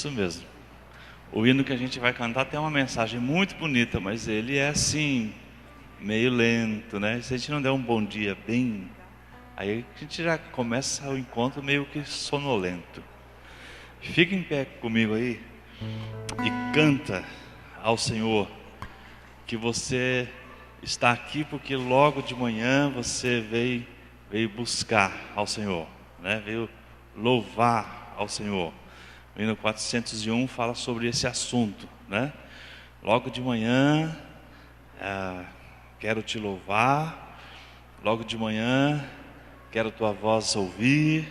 Isso mesmo. O hino que a gente vai cantar tem uma mensagem muito bonita, mas ele é assim, meio lento, né? Se a gente não der um bom dia bem, aí a gente já começa o encontro meio que sonolento. Fica em pé comigo aí e canta ao Senhor que você está aqui porque logo de manhã você veio buscar ao Senhor, né? Veio louvar ao Senhor. O hino 401 fala sobre esse assunto, né? Logo de manhã quero te louvar, logo de manhã quero tua voz ouvir,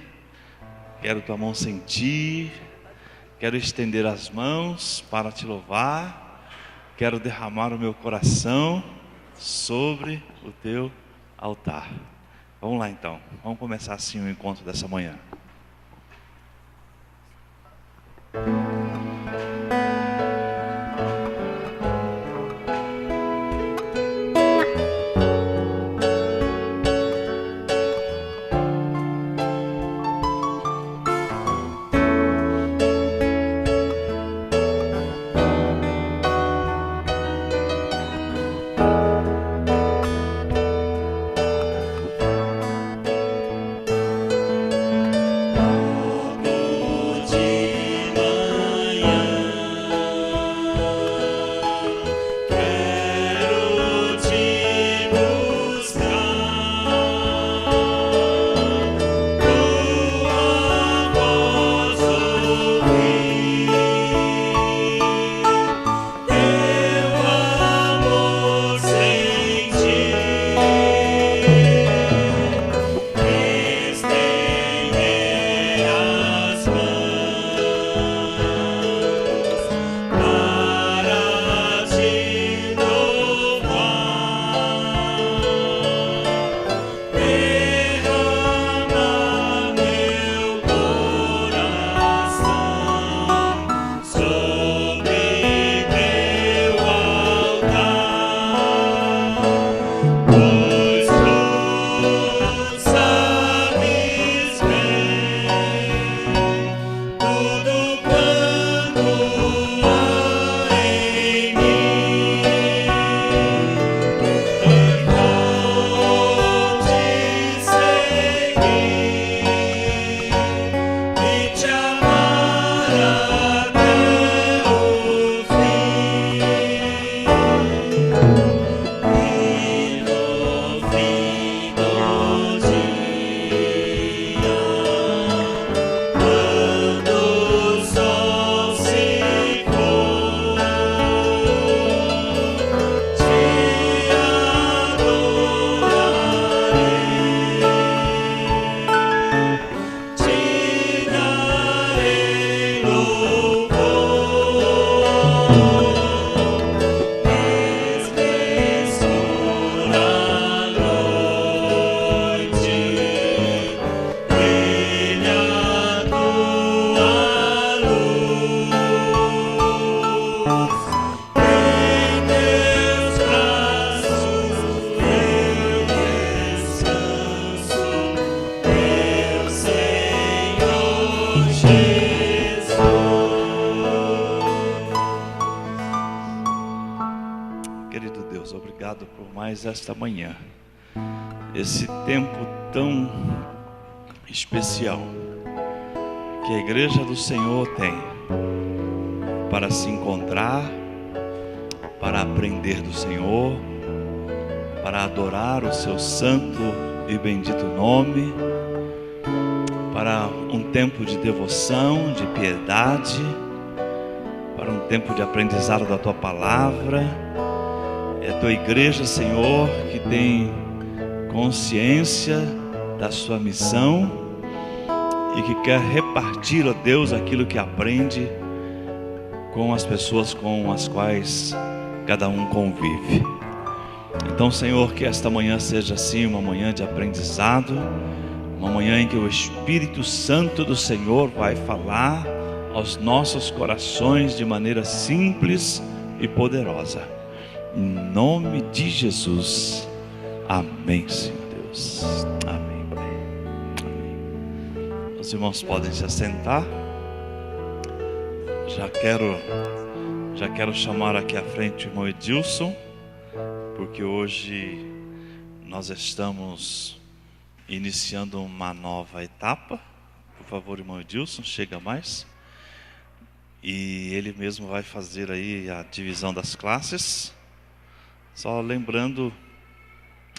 quero tua mão sentir, quero estender as mãos para te louvar, quero derramar o meu coração sobre o teu altar. Vamos lá então, vamos começar assim o encontro dessa manhã. Esta manhã, esse tempo tão especial que a igreja do Senhor tem para se encontrar, para aprender do Senhor, para adorar o seu santo e bendito nome, para um tempo de devoção, de piedade, para um tempo de aprendizado da tua palavra. É a tua igreja, Senhor, que tem consciência da sua missão e que quer repartir, ó Deus, aquilo que aprende com as pessoas com as quais cada um convive. Então, Senhor, que esta manhã seja assim uma manhã de aprendizado, uma manhã em que o Espírito Santo do Senhor vai falar aos nossos corações de maneira simples e poderosa. Em nome de Jesus, amém, Senhor Deus, amém, amém. Os irmãos podem se assentar. Já quero chamar aqui à frente o irmão Edilson, porque hoje nós estamos iniciando uma nova etapa. Por favor, irmão Edilson, chega mais. E ele mesmo vai fazer aí a divisão das classes. Só lembrando,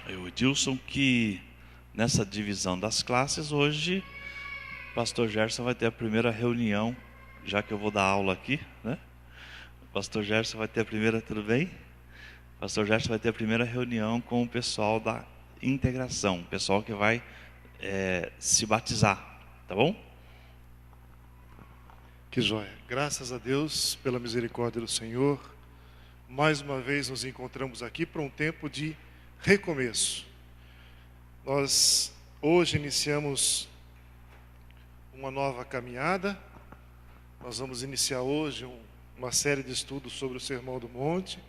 Edilson, que nessa divisão das classes, hoje o pastor Gerson vai ter a primeira reunião, já que eu vou dar aula aqui, né? O pastor Gerson vai ter a primeira, tudo bem? O pastor Gerson vai ter a primeira reunião com o pessoal da integração, o pessoal que vai se batizar, tá bom? Que joia. Graças a Deus pela misericórdia do Senhor. Mais uma vez nos encontramos aqui para um tempo de recomeço. Nós hoje iniciamos uma nova caminhada. Nós vamos iniciar hoje uma série de estudos sobre o Sermão do Monte.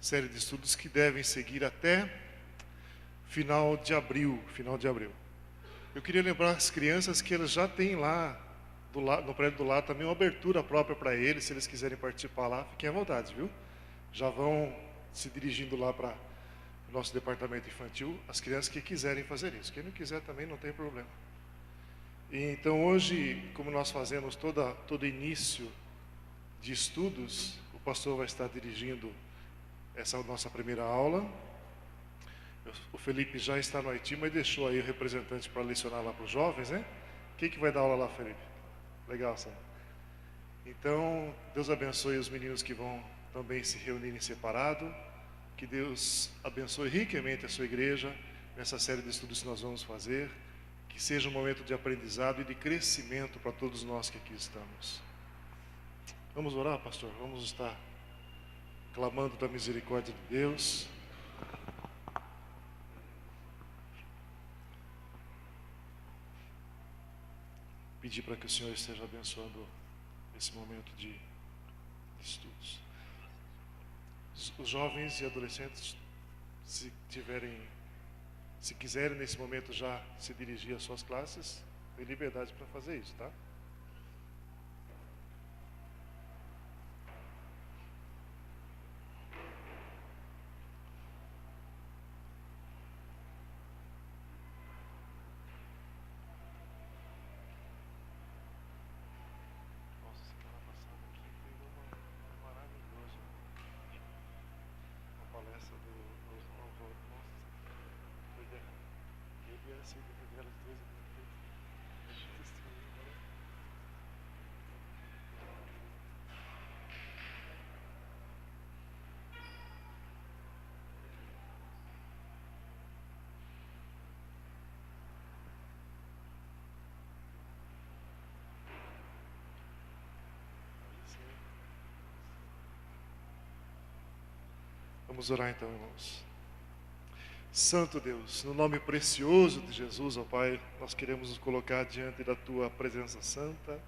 Série de estudos que devem seguir até final de abril. Eu queria lembrar as crianças que eles já têm lá, no prédio do lado, também uma abertura própria para eles. Se eles quiserem participar lá, fiquem à vontade, viu? Já vão se dirigindo lá para o nosso departamento infantil, as crianças que quiserem fazer isso. Quem não quiser também não tem problema. E então hoje, como nós fazemos todo início de estudos, o pastor vai estar dirigindo essa nossa primeira aula. O Felipe já está no Haiti, mas deixou aí o representante para lecionar lá para os jovens, né? Quem que vai dar aula lá, Felipe? Legal, Sam. Então, Deus abençoe os meninos que vão também se reunirem separado. Que Deus abençoe ricamente a sua igreja nessa série de estudos que nós vamos fazer. Que seja um momento de aprendizado e de crescimento para todos nós que aqui estamos. Vamos orar, pastor? Vamos estar clamando da misericórdia de Deus. Pedir para que o Senhor esteja abençoando esse momento de estudos. Os jovens e adolescentes, se quiserem nesse momento já se dirigir às suas classes, tem liberdade para fazer isso, tá? Vamos orar então, irmãos. Santo Deus, no nome precioso de Jesus, ó Pai, nós queremos nos colocar diante da Tua presença santa,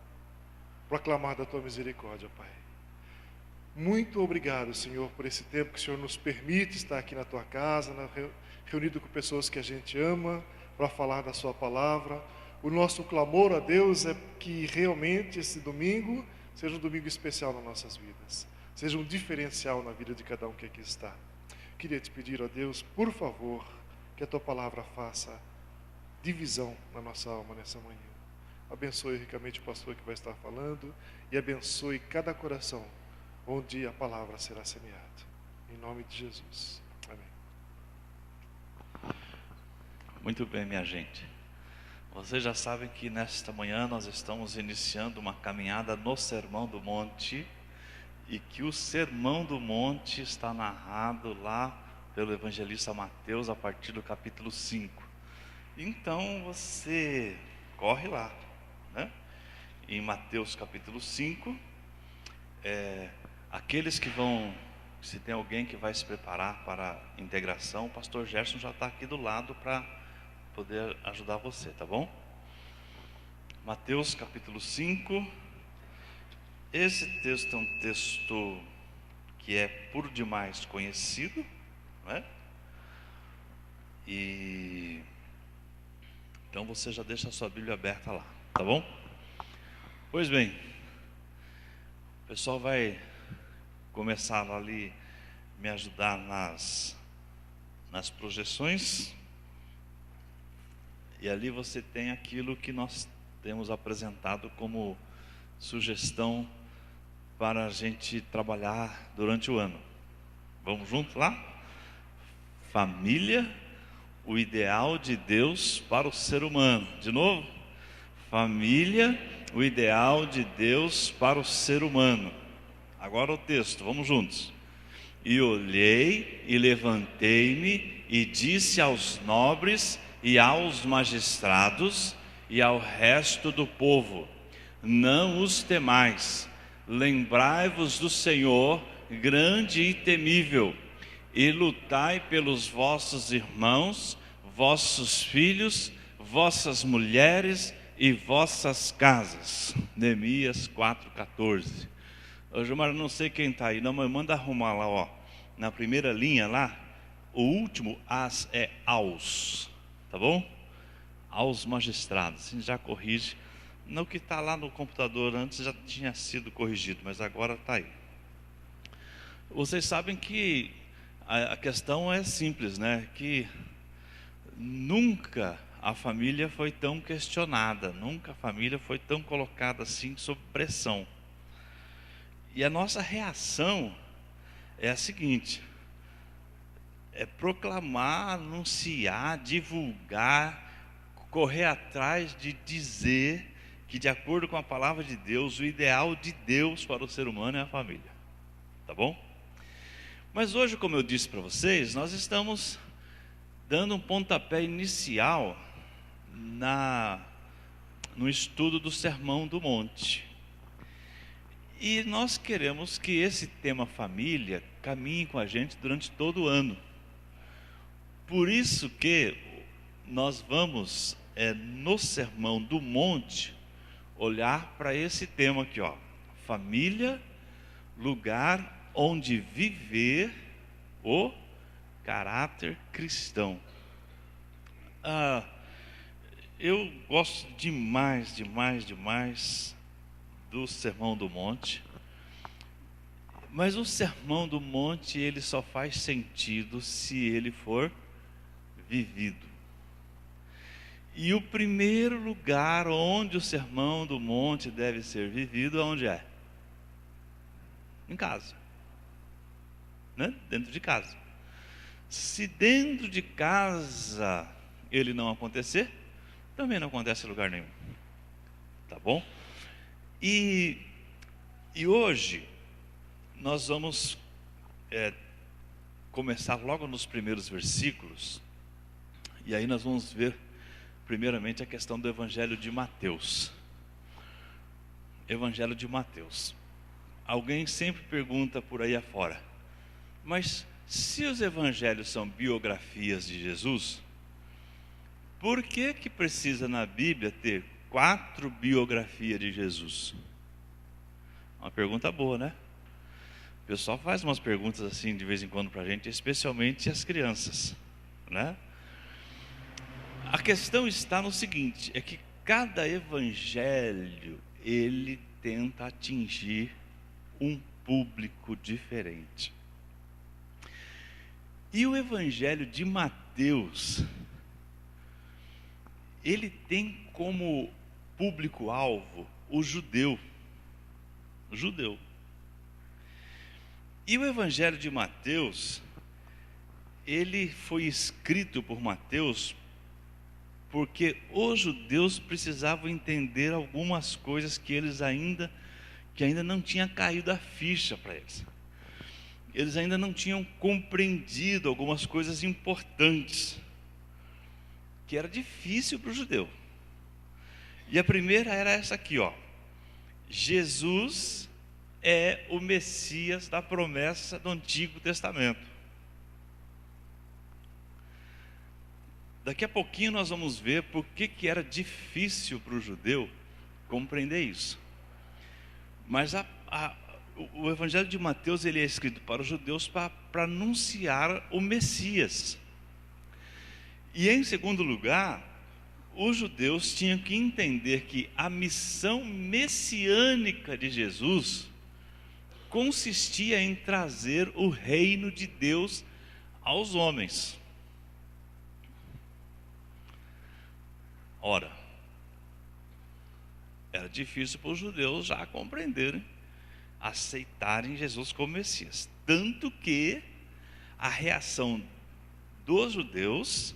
proclamar da Tua misericórdia, ó Pai. Muito obrigado, Senhor, por esse tempo que o Senhor nos permite estar aqui na Tua casa, reunido com pessoas que a gente ama, para falar da Sua palavra. O nosso clamor a Deus é que realmente esse domingo seja um domingo especial nas nossas vidas. Seja um diferencial na vida de cada um que aqui está. Queria te pedir, ó Deus, por favor, que a Tua palavra faça divisão na nossa alma nessa manhã. Abençoe ricamente o pastor que vai estar falando e abençoe cada coração onde a palavra será semeada. Em nome de Jesus. Amém. Muito bem, minha gente. Vocês já sabem que nesta manhã nós estamos iniciando uma caminhada no Sermão do Monte. E que o Sermão do Monte está narrado lá pelo evangelista Mateus a partir do capítulo 5. Então você corre lá, né? Em Mateus capítulo 5, aqueles que vão, se tem alguém que vai se preparar para a integração, o pastor Gerson já está aqui do lado para poder ajudar você, tá bom? Mateus capítulo 5. Esse texto é um texto que é por demais conhecido, não é? E então você já deixa a sua Bíblia aberta lá, tá bom? Pois bem, O pessoal vai começar ali me ajudar nas projeções. E ali você tem aquilo que nós temos apresentado como sugestão para a gente trabalhar durante o ano. Vamos juntos lá? Família, o ideal de Deus para o ser humano. De novo? Família, o ideal de Deus para o ser humano. Agora o texto, vamos juntos. E olhei e levantei-me e disse aos nobres e aos magistrados e ao resto do povo: não os temais, lembrai-vos do Senhor, grande e temível, e lutai pelos vossos irmãos, vossos filhos, vossas mulheres e vossas casas. Neemias 4,14. Ô Gilmar, não sei quem está aí, não, mas manda arrumar lá, ó, na primeira linha lá, o último as é aos, tá bom? Aos magistrados, a gente já corrige. No que está lá no computador antes já tinha sido corrigido, mas agora está aí. Vocês sabem que a questão é simples, né? Que nunca a família foi tão questionada, nunca a família foi tão colocada assim sob pressão. E a nossa reação é a seguinte: é proclamar, anunciar, divulgar, correr atrás de dizer que, de acordo com a palavra de Deus, o ideal de Deus para o ser humano é a família. Tá bom? Mas hoje, como eu disse para vocês, nós estamos dando um pontapé inicial no estudo do Sermão do Monte. E nós queremos que esse tema família caminhe com a gente durante todo o ano. Por isso que nós vamos, no Sermão do Monte, olhar para esse tema aqui, ó. Família, lugar onde viver o caráter cristão. Eu gosto demais do Sermão do Monte, mas o Sermão do Monte ele só faz sentido se ele for vivido. E o primeiro lugar onde o Sermão do Monte deve ser vivido, onde é? Em casa, né? Dentro de casa. Se dentro de casa ele não acontecer, também não acontece em lugar nenhum. Tá bom? E hoje nós vamos começar logo nos primeiros versículos. E aí nós vamos ver primeiramente a questão do Evangelho de Mateus. Evangelho de Mateus. Alguém sempre pergunta por aí afora: mas se os evangelhos são biografias de Jesus, por que precisa na Bíblia ter 4 biografias de Jesus? Uma pergunta boa, né? O pessoal faz umas perguntas assim de vez em quando para a gente, especialmente as crianças, né? A questão está no seguinte: é que cada evangelho ele tenta atingir um público diferente. E o Evangelho de Mateus, ele tem como público-alvo o judeu. E o Evangelho de Mateus, ele foi escrito por Mateus porque os judeus precisavam entender algumas coisas que ainda não tinha caído a ficha para eles. Eles ainda não tinham compreendido algumas coisas importantes, que era difícil para o judeu. E a primeira era essa aqui, ó: Jesus é o Messias da promessa do Antigo Testamento. Daqui a pouquinho nós vamos ver por que era difícil para o judeu compreender isso. Mas o Evangelho de Mateus ele é escrito para os judeus para anunciar o Messias. E em segundo lugar, os judeus tinham que entender que a missão messiânica de Jesus consistia em trazer o reino de Deus aos homens. Ora, era difícil para os judeus já compreenderem, aceitarem Jesus como Messias. Tanto que a reação dos judeus,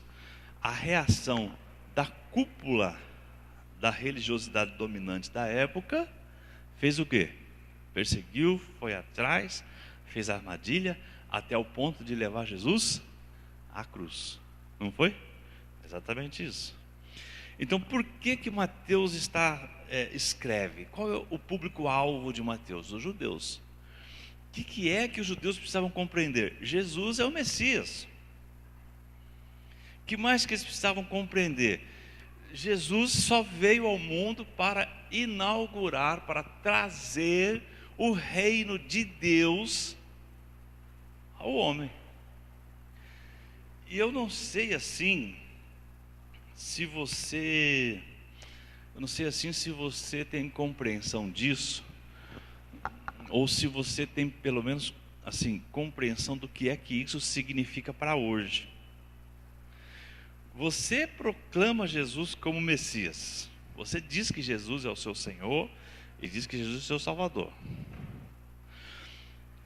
a reação da cúpula da religiosidade dominante da época, fez o quê? Perseguiu, foi atrás, fez armadilha, até o ponto de levar Jesus à cruz. Não foi? Exatamente isso. Então, por que Mateus escreve? Qual é o público-alvo de Mateus? Os judeus. O que é que os judeus precisavam compreender? Jesus é o Messias. O que mais que eles precisavam compreender? Jesus só veio ao mundo para inaugurar, para trazer o reino de Deus ao homem. E eu não sei assim se você tem compreensão disso, ou se você tem pelo menos assim compreensão do que é que isso significa para hoje. Você proclama Jesus como Messias. Você diz que Jesus é o seu Senhor e diz que Jesus é o seu Salvador.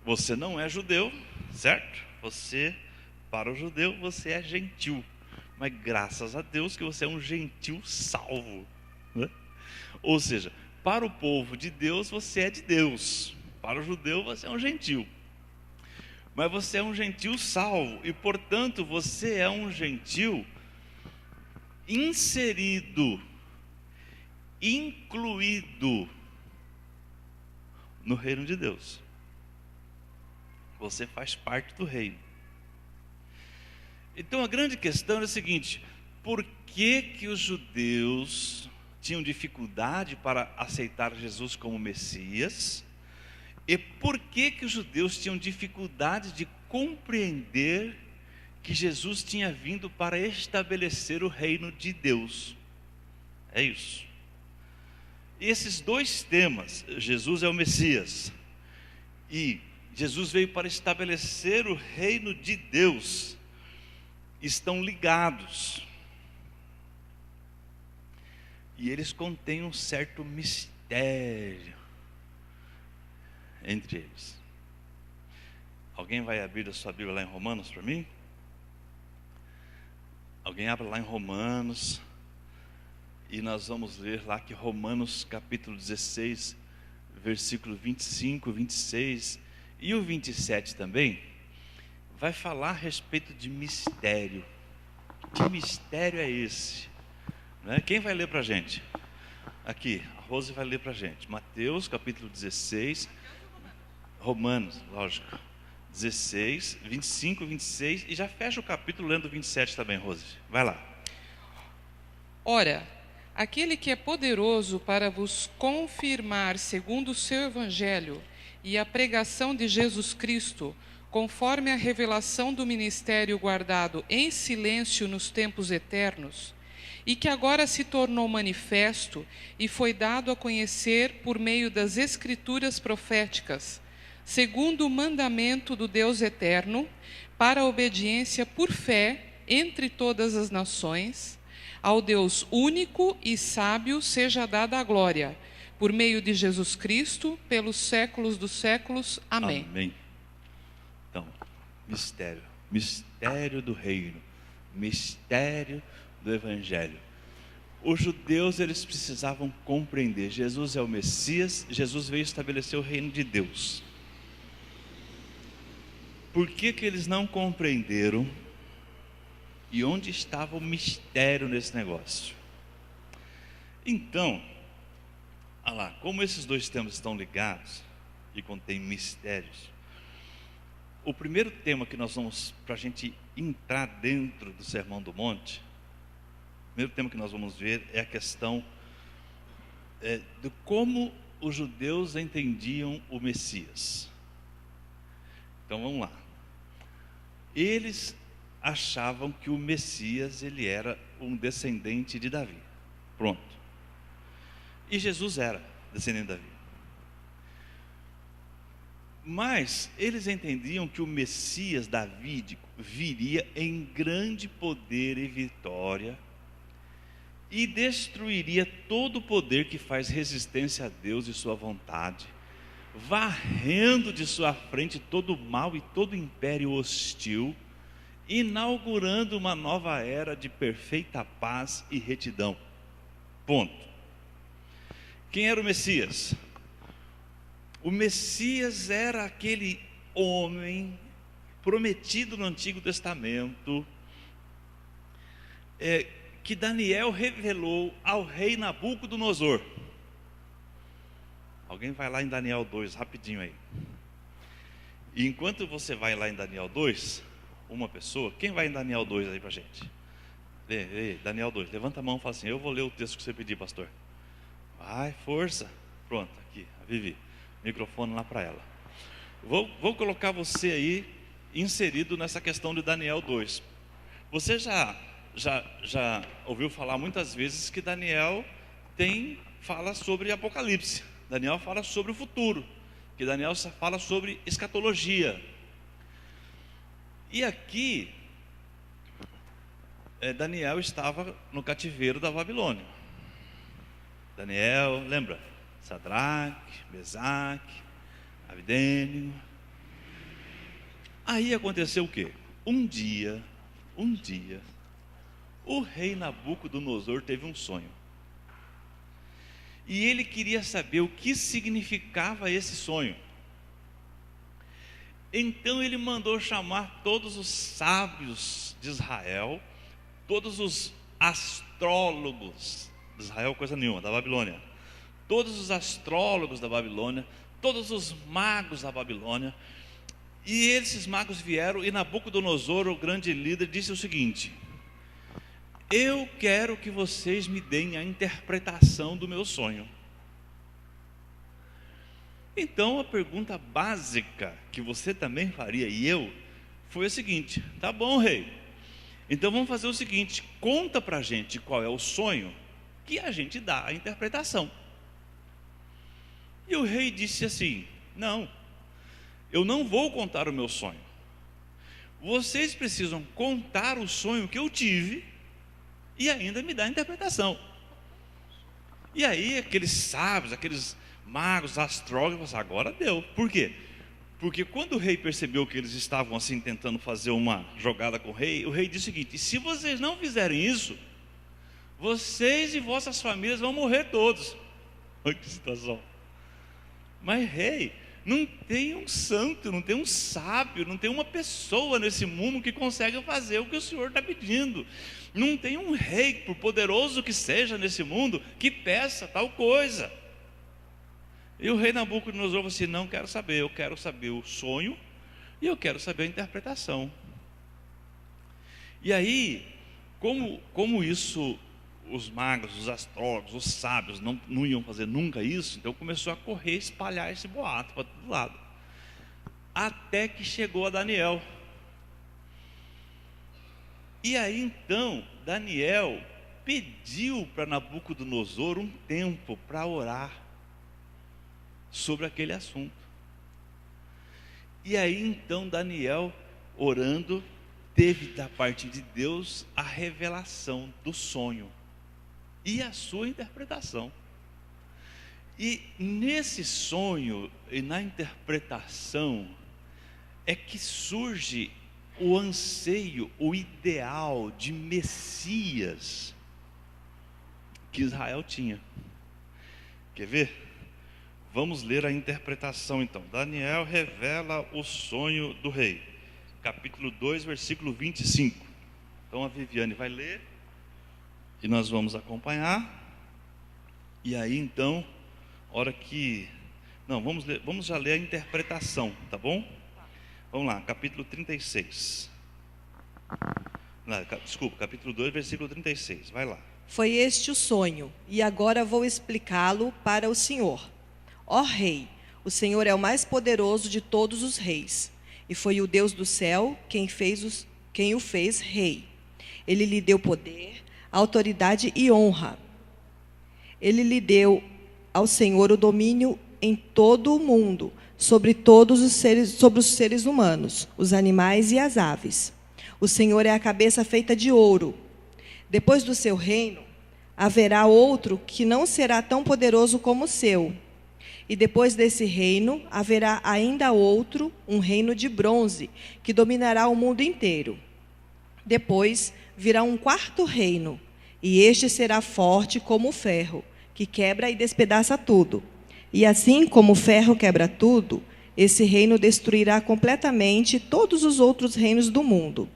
Você não é judeu, certo? Para o judeu, você é gentil. Mas graças a Deus que você é um gentil salvo, né? Ou seja, para o povo de Deus, você é de Deus. Para o judeu, você é um gentil. Mas você é um gentil salvo. E portanto, você é um gentil inserido, incluído no reino de Deus. Você faz parte do reino. Então a grande questão é a seguinte: por que os judeus tinham dificuldade para aceitar Jesus como Messias? E por que os judeus tinham dificuldade de compreender que Jesus tinha vindo para estabelecer o reino de Deus? É isso. E esses dois temas, Jesus é o Messias e Jesus veio para estabelecer o reino de Deus, estão ligados. E eles contêm um certo mistério entre eles. Alguém vai abrir a sua Bíblia lá em Romanos para mim? Alguém abre lá em Romanos, e nós vamos ler lá que Romanos capítulo 16, versículo 25, 26 e o 27 também, vai falar a respeito de mistério. Que mistério é esse? Né? Quem vai ler para a gente? Aqui, a Rose vai ler para a gente. Mateus capítulo 16, Romanos, lógico. 16, 25, 26 e já fecha o capítulo lendo 27 também, Rose. Vai lá. Ora, aquele que é poderoso para vos confirmar segundo o seu evangelho e a pregação de Jesus Cristo, conforme a revelação do ministério guardado em silêncio nos tempos eternos, e que agora se tornou manifesto e foi dado a conhecer por meio das escrituras proféticas, segundo o mandamento do Deus eterno, para a obediência por fé entre todas as nações, ao Deus único e sábio seja dada a glória, por meio de Jesus Cristo, pelos séculos dos séculos. Amém. Amém. Então, mistério do reino, mistério do evangelho. Os judeus, eles precisavam compreender: Jesus é o Messias, Jesus veio estabelecer o reino de Deus. Por que eles não compreenderam? E onde estava o mistério nesse negócio? Então, olha lá, como esses dois temas estão ligados e contêm mistérios, o primeiro tema que nós vamos, para a gente entrar dentro do Sermão do Monte, o primeiro tema que nós vamos ver é a questão de como os judeus entendiam o Messias. Então vamos lá. Eles achavam que o Messias, ele era um descendente de Davi. Pronto. E Jesus era descendente de Davi. Mas eles entendiam que o Messias davídico viria em grande poder e vitória e destruiria todo o poder que faz resistência a Deus e sua vontade, varrendo de sua frente todo o mal e todo império hostil, inaugurando uma nova era de perfeita paz e retidão. Ponto. Quem era o Messias? O Messias era aquele homem prometido no Antigo Testamento, que Daniel revelou ao rei Nabucodonosor. Alguém vai lá em Daniel 2, rapidinho aí. E enquanto você vai lá em Daniel 2, uma pessoa, quem vai em Daniel 2 aí pra gente? Daniel 2, levanta a mão e fala assim: eu vou ler o texto que você pediu, pastor. Vai, força. Pronto, aqui, a Vivi. Microfone lá para ela. Vou colocar você aí inserido nessa questão de Daniel 2. Você já ouviu falar muitas vezes que Daniel fala sobre Apocalipse. Daniel fala sobre o futuro. Que Daniel fala sobre escatologia. E aqui, Daniel estava no cativeiro da Babilônia. Daniel, lembra? Sadraque, Mesaque, Abdênego. Aí aconteceu o quê? Um dia, o rei Nabucodonosor teve um sonho. E ele queria saber o que significava esse sonho. Então ele mandou chamar todos os sábios de Israel, todos os astrólogos de Israel, coisa nenhuma, da Babilônia. Todos os astrólogos da Babilônia, todos os magos da Babilônia. E esses magos vieram, e Nabucodonosor, o grande líder, disse o seguinte: eu quero que vocês me deem a interpretação do meu sonho. Então a pergunta básica que você também faria, e eu, foi a seguinte: tá bom, rei, então vamos fazer o seguinte, conta pra gente qual é o sonho, que a gente dá a interpretação. E o rei disse assim: não, eu não vou contar o meu sonho. Vocês precisam contar o sonho que eu tive e ainda me dar a interpretação. E aí aqueles sábios, aqueles magos, astrólogos, agora deu. Por quê? Porque quando o rei percebeu que eles estavam assim tentando fazer uma jogada com o rei disse o seguinte: se vocês não fizerem isso, vocês e vossas famílias vão morrer todos. Olha que situação. Mas rei, não tem um santo, não tem um sábio, não tem uma pessoa nesse mundo que consegue fazer o que o Senhor está pedindo. Não tem um rei, por poderoso que seja nesse mundo, que peça tal coisa. E o rei Nabucodonosor falou assim: não quero saber, eu quero saber o sonho e eu quero saber a interpretação. E aí, como isso, os magos, os astrólogos, os sábios não iam fazer nunca isso, então começou a correr, espalhar esse boato para todo lado, até que chegou a Daniel. E aí então Daniel pediu para Nabucodonosor um tempo para orar sobre aquele assunto. E aí então Daniel, orando, teve da parte de Deus a revelação do sonho e a sua interpretação. E nesse sonho e na interpretação é que surge o anseio, o ideal de Messias que Israel tinha. Quer ver? Vamos ler a interpretação então. Daniel revela o sonho do rei. Capítulo 2, versículo 25. Então a Viviane vai ler e nós vamos acompanhar. E aí então, hora que... Não, vamos já ler a interpretação, tá bom? Vamos lá, capítulo 36. Não, desculpa, capítulo 2, versículo 36. Vai lá. Foi este o sonho, e agora vou explicá-lo para o Senhor. Ó Rei, o Senhor é o mais poderoso de todos os reis, e foi o Deus do céu quem o fez rei. Ele lhe deu poder, autoridade e honra. Ele lhe deu ao Senhor o domínio em todo o mundo, sobre todos os seres, sobre os seres humanos, os animais e as aves. O Senhor é a cabeça feita de ouro. Depois do seu reino, haverá outro que não será tão poderoso como o seu. E depois desse reino, haverá ainda outro, um reino de bronze, que dominará o mundo inteiro. Depois virá um quarto reino, e este será forte como o ferro, que quebra e despedaça tudo. E assim como o ferro quebra tudo, esse reino destruirá completamente todos os outros reinos do mundo.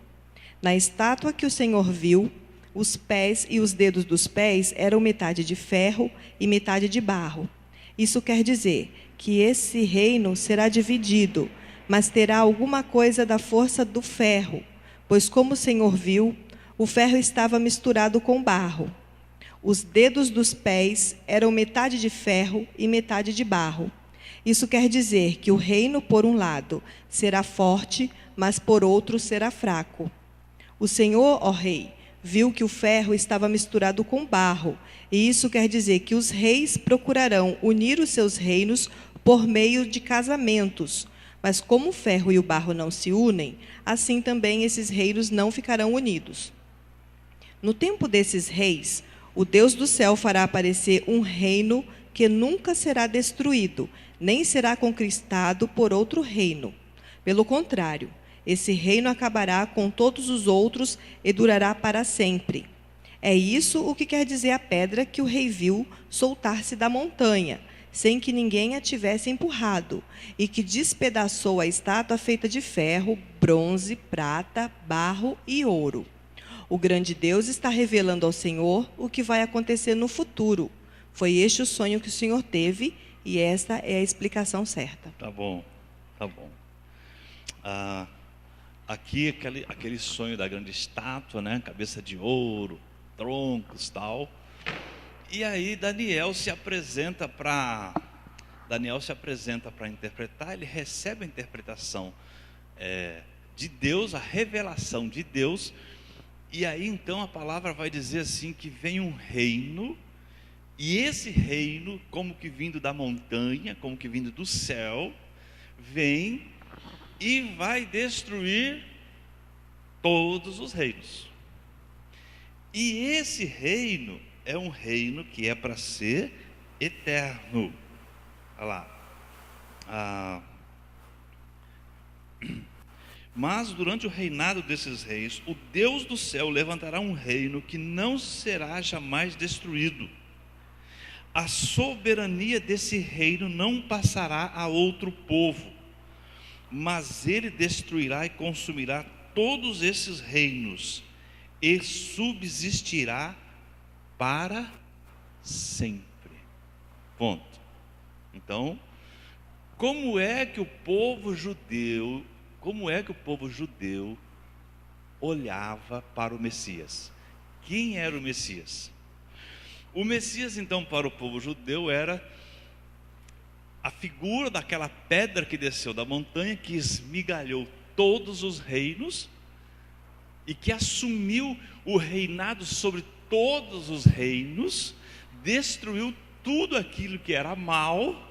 Na estátua que o Senhor viu, os pés e os dedos dos pés eram metade de ferro e metade de barro. Isso quer dizer que esse reino será dividido, mas terá alguma coisa da força do ferro, pois, como o Senhor viu, o ferro estava misturado com barro. Os dedos dos pés eram metade de ferro e metade de barro. Isso quer dizer que o reino, por um lado, será forte, mas por outro será fraco. O Senhor, ó rei, viu que o ferro estava misturado com barro, e isso quer dizer que os reis procurarão unir os seus reinos por meio de casamentos. Mas como o ferro e o barro não se unem, assim também esses reinos não ficarão unidos. No tempo desses reis, o Deus do céu fará aparecer um reino que nunca será destruído, nem será conquistado por outro reino. Pelo contrário, esse reino acabará com todos os outros e durará para sempre. É isso o que quer dizer a pedra que o rei viu soltar-se da montanha, sem que ninguém a tivesse empurrado, e que despedaçou a estátua feita de ferro, bronze, prata, barro e ouro. O grande Deus está revelando ao Senhor o que vai acontecer no futuro. Foi este o sonho que o Senhor teve, e esta é a explicação certa. Tá bom, tá bom. Aqui aquele sonho da grande estátua, né? Cabeça de ouro, troncos, tal. E aí Daniel se apresenta para interpretar. Ele recebe a interpretação de Deus, a revelação de Deus. E aí então a palavra vai dizer assim, que vem um reino, e esse reino, como que vindo da montanha, como que vindo do céu, vem e vai destruir todos os reinos. E esse reino é um reino que é para ser eterno. Olha lá. Mas durante o reinado desses reis, o Deus do céu levantará um reino que não será jamais destruído. A soberania desse reino não passará a outro povo, mas ele destruirá e consumirá todos esses reinos e subsistirá para sempre. Ponto. Então, como é que o povo judeu olhava para o Messias? Quem era o Messias? O Messias, então, para o povo judeu era a figura daquela pedra que desceu da montanha, que esmigalhou todos os reinos e que assumiu o reinado sobre todos os reinos, destruiu tudo aquilo que era mal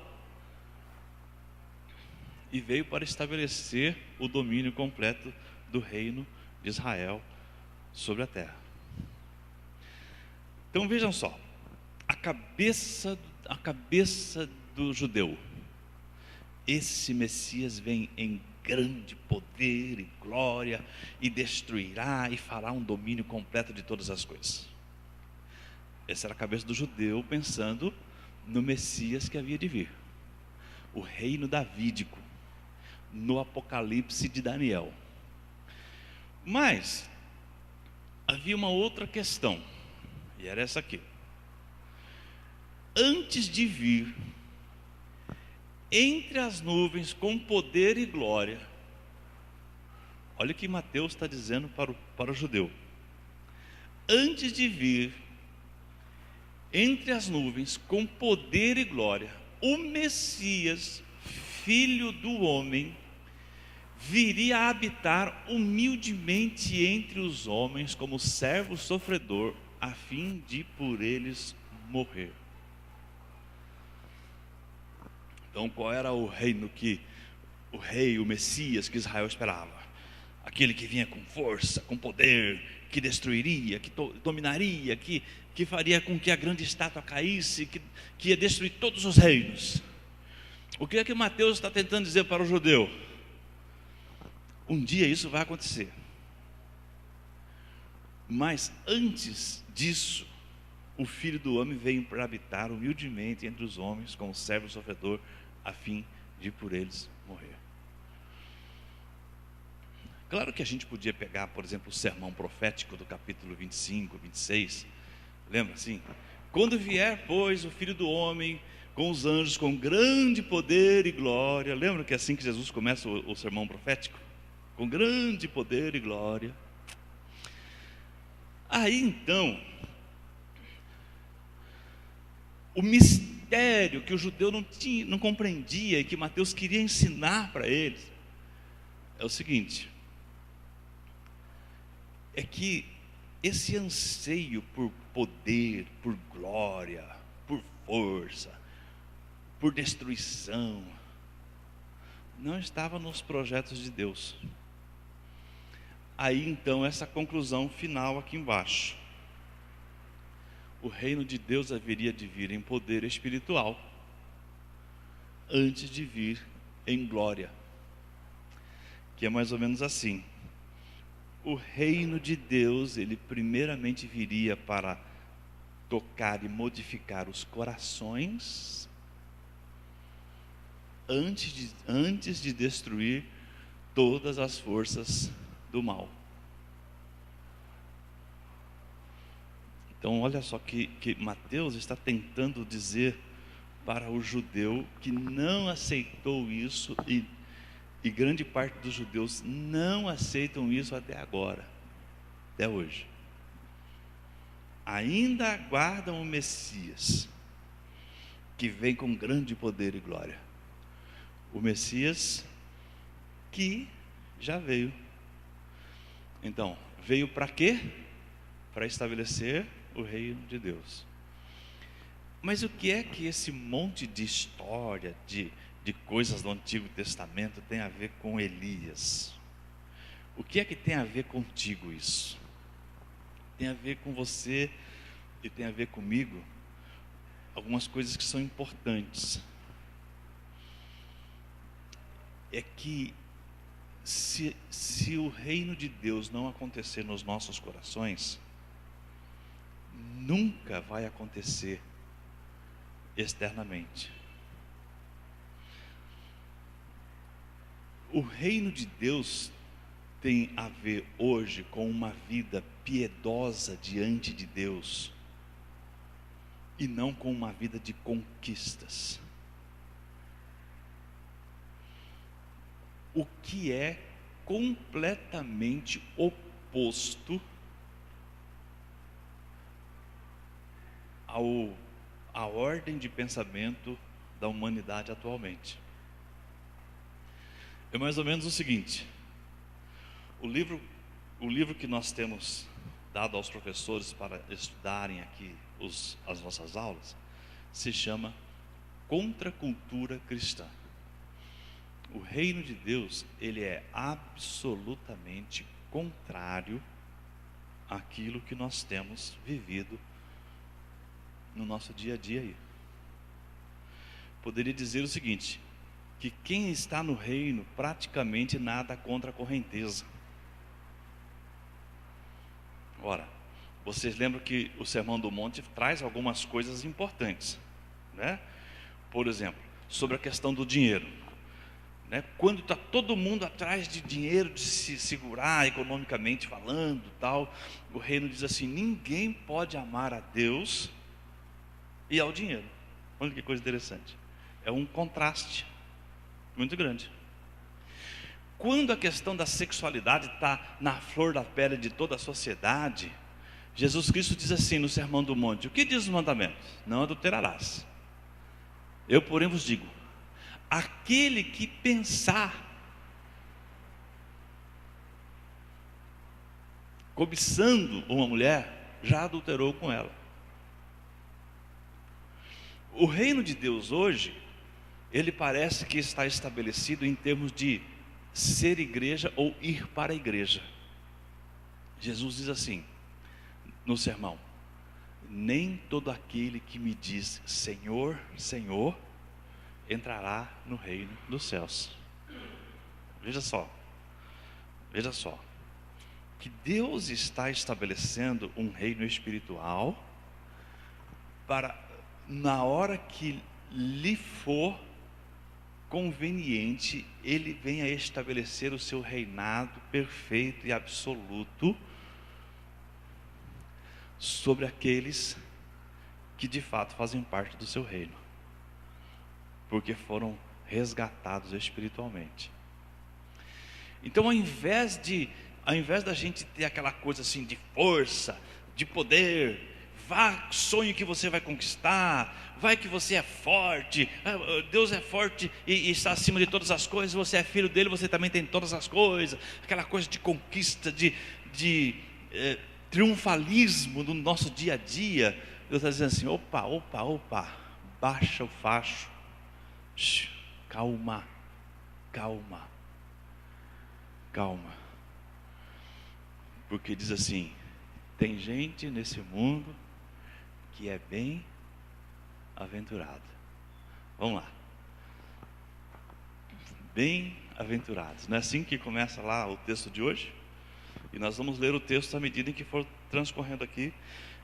e veio para estabelecer o domínio completo do reino de Israel sobre a terra. Então vejam só, a cabeça do judeu, esse Messias vem em grande poder e glória, e destruirá e fará um domínio completo de todas as coisas. Essa era a cabeça do judeu, pensando no Messias que havia de vir, o reino davídico, no Apocalipse de Daniel. Mas havia uma outra questão, e era essa aqui. Antes de vir, entre as nuvens com poder e glória, olha o que Mateus está dizendo para o judeu. Antes de vir, entre as nuvens com poder e glória, o Messias, Filho do homem, viria a habitar humildemente entre os homens como servo sofredor, a fim de por eles morrer. Então, qual era o reino que o rei, o Messias que Israel esperava? Aquele que vinha com força, com poder, que destruiria, que dominaria, que faria com que a grande estátua caísse, que ia destruir todos os reinos. O que é que Mateus está tentando dizer para o judeu? Um dia isso vai acontecer. Mas antes disso, o Filho do Homem veio para habitar humildemente entre os homens, como servo sofredor, a fim de por eles morrer. Claro que a gente podia pegar, por exemplo, o sermão profético do capítulo 25, 26. Lembra assim? Quando vier, pois, o Filho do Homem com os anjos, com grande poder e glória. Lembra que é assim que Jesus começa o sermão profético? Com grande poder e glória. Aí então, o mistério que o judeu não compreendia e que Mateus queria ensinar para eles é o seguinte: é que esse anseio por poder, por glória, por força, por destruição, não estava nos projetos de Deus. Aí então essa conclusão final aqui embaixo: o reino de Deus haveria de vir em poder espiritual antes de vir em glória, que é mais ou menos assim. O reino de Deus, ele primeiramente viria para tocar e modificar os corações antes de destruir todas as forças do mal. Então olha só que Mateus está tentando dizer para o judeu que não aceitou isso, e grande parte dos judeus não aceitam isso até agora, até hoje. Ainda aguardam o Messias, que vem com grande poder e glória. O Messias que já veio. Então, veio para quê? Para estabelecer o reino de Deus. Mas o que é que esse monte de história, de coisas do Antigo Testamento tem a ver com Elias? O que é que tem a ver contigo isso? Tem a ver com você e tem a ver comigo algumas coisas que são importantes. É que se o reino de Deus não acontecer nos nossos corações, nunca vai acontecer externamente. O reino de Deus tem a ver hoje com uma vida piedosa diante de Deus, e não com uma vida de conquistas. O que é completamente oposto à ordem de pensamento da humanidade atualmente. É mais ou menos o seguinte: o livro que nós temos dado aos professores para estudarem aqui as nossas aulas se chama Contra a Cultura Cristã. O reino de Deus, ele é absolutamente contrário àquilo que nós temos vivido no nosso dia a dia aí. Poderia dizer o seguinte: que quem está no reino praticamente nada contra a correnteza. Ora, vocês lembram que o Sermão do Monte traz algumas coisas importantes, né? Por exemplo, sobre a questão do dinheiro, né? Quando está todo mundo atrás de dinheiro, de se segurar economicamente falando, tal, o reino diz assim: ninguém pode amar a Deus e ao dinheiro. Olha que coisa interessante. É um contraste muito grande. Quando a questão da sexualidade está na flor da pele de toda a sociedade, Jesus Cristo diz assim no Sermão do Monte: o que diz os mandamentos? Não adulterarás. Eu, porém, vos digo: aquele que pensar cobiçando uma mulher, já adulterou com ela. O reino de Deus hoje ele parece que está estabelecido em termos de ser igreja ou ir para a igreja. Jesus diz assim no sermão: nem todo aquele que me diz Senhor, Senhor, entrará no reino dos céus. Veja só, que Deus está estabelecendo um reino espiritual para, na hora que lhe for conveniente, Ele venha estabelecer o seu reinado perfeito e absoluto sobre aqueles que de fato fazem parte do seu reino, porque foram resgatados espiritualmente. Então, ao invés da gente ter aquela coisa assim de força, de poder, vá, sonhe que você vai conquistar, vai que você é forte, Deus é forte e está acima de todas as coisas, você é filho dele, você também tem todas as coisas, aquela coisa de conquista, de triunfalismo no nosso dia a dia. Deus está dizendo assim: opa, baixa o facho, calma, porque diz assim: tem gente nesse mundo que é bem-aventurado. Vamos lá. Bem-aventurados. Não é assim que começa lá o texto de hoje? E nós vamos ler o texto à medida em que for transcorrendo aqui.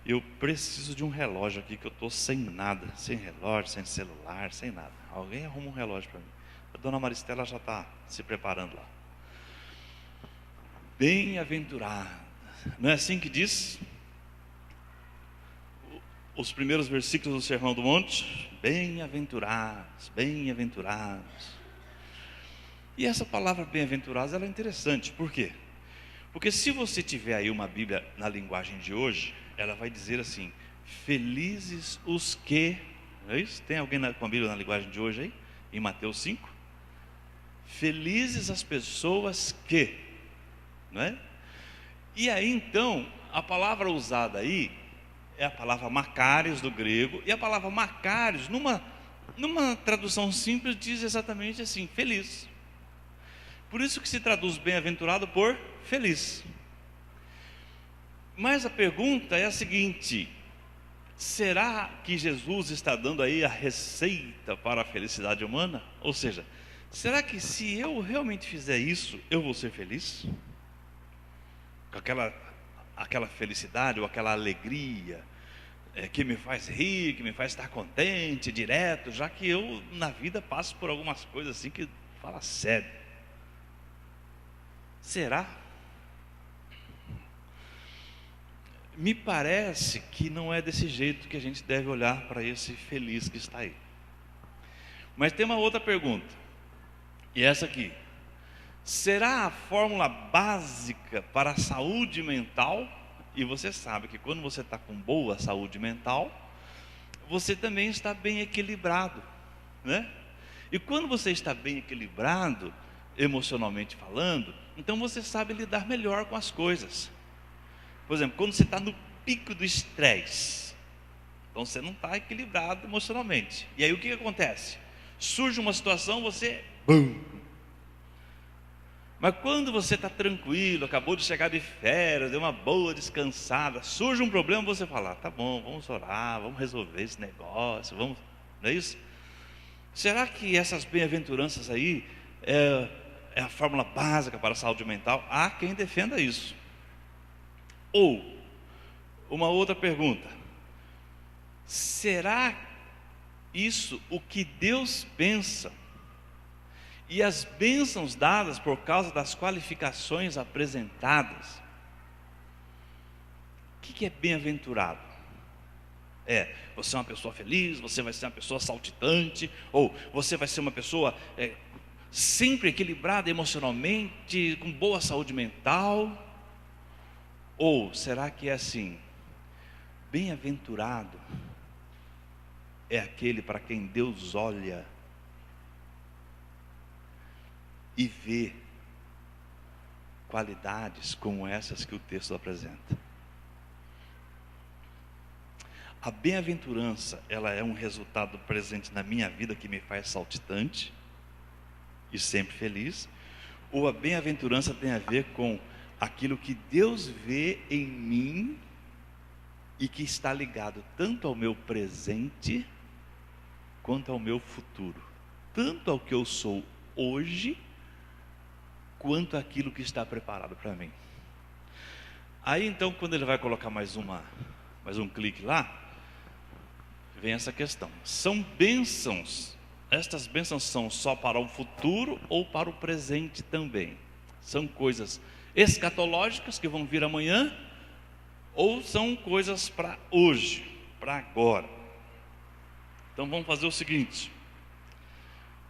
Eu preciso de um relógio aqui, que eu estou sem nada, sem relógio, sem celular, sem nada. Alguém arruma um relógio para mim. A dona Maristela já está se preparando lá. Bem-aventurado. Não é assim que diz os primeiros versículos do Sermão do Monte? Bem-aventurados, bem-aventurados. E essa palavra bem-aventurados, ela é interessante. Por quê? Porque se você tiver aí uma Bíblia na linguagem de hoje, ela vai dizer assim: felizes os que... Não é isso? Tem alguém com a Bíblia na linguagem de hoje aí? Em Mateus 5? Felizes as pessoas que... Não é? E aí então, a palavra usada aí é a palavra makarios do grego. E a palavra makarios, numa tradução simples, diz exatamente assim: feliz. Por isso que se traduz bem-aventurado por feliz. Mas a pergunta é a seguinte: será que Jesus está dando aí a receita para a felicidade humana? Ou seja, será que se eu realmente fizer isso, eu vou ser feliz? Com aquela felicidade ou aquela alegria que me faz rir, que me faz estar contente direto, já que eu na vida passo por algumas coisas assim que fala sério. Será? Me parece que não é desse jeito que a gente deve olhar para esse feliz que está aí. Mas tem uma outra pergunta, e essa aqui: será a fórmula básica para a saúde mental? E você sabe que quando você está com boa saúde mental, você também está bem equilibrado, né? E quando você está bem equilibrado, emocionalmente falando, então você sabe lidar melhor com as coisas. Por exemplo, quando você está no pico do estresse, então você não está equilibrado emocionalmente. E aí o que acontece? Surge uma situação, você... Mas quando você está tranquilo, acabou de chegar de férias, deu uma boa descansada, surge um problema, você fala: tá bom, vamos orar, vamos resolver esse negócio, vamos... Não é isso? Será que essas bem-aventuranças aí é a fórmula básica para a saúde mental? Há quem defenda isso. Ou, uma outra pergunta: será isso o que Deus pensa? E as bênçãos dadas por causa das qualificações apresentadas? O que é bem-aventurado? Você é uma pessoa feliz, você vai ser uma pessoa saltitante, ou você vai ser uma pessoa sempre equilibrada emocionalmente, com boa saúde mental? Ou será que é assim: bem-aventurado é aquele para quem Deus olha e vê qualidades como essas que o texto apresenta? A bem-aventurança, ela é um resultado presente na minha vida que me faz saltitante e sempre feliz, ou a bem-aventurança tem a ver com aquilo que Deus vê em mim e que está ligado tanto ao meu presente quanto ao meu futuro, tanto ao que eu sou hoje quanto àquilo que está preparado para mim. Aí então, quando ele vai colocar mais um clique lá, vem essa questão. São bênçãos. Estas bênçãos são só para o futuro ou para o presente também? São coisas escatológicas que vão vir amanhã, ou são coisas para hoje, para agora? Então vamos fazer o seguinte.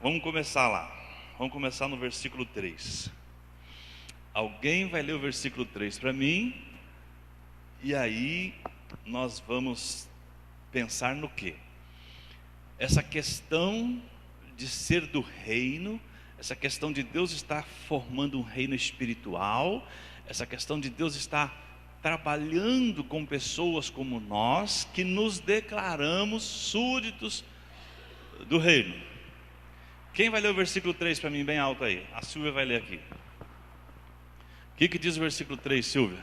Vamos começar lá. Vamos começar no versículo 3. Alguém vai ler o versículo 3 para mim, e aí nós vamos pensar no quê? Essa questão de ser do reino, essa questão de Deus estar formando um reino espiritual, essa questão de Deus estar trabalhando com pessoas como nós, que nos declaramos súditos do reino. Quem vai ler o versículo 3 para mim bem alto aí? A Silvia vai ler aqui. O que diz o versículo 3, Silvia?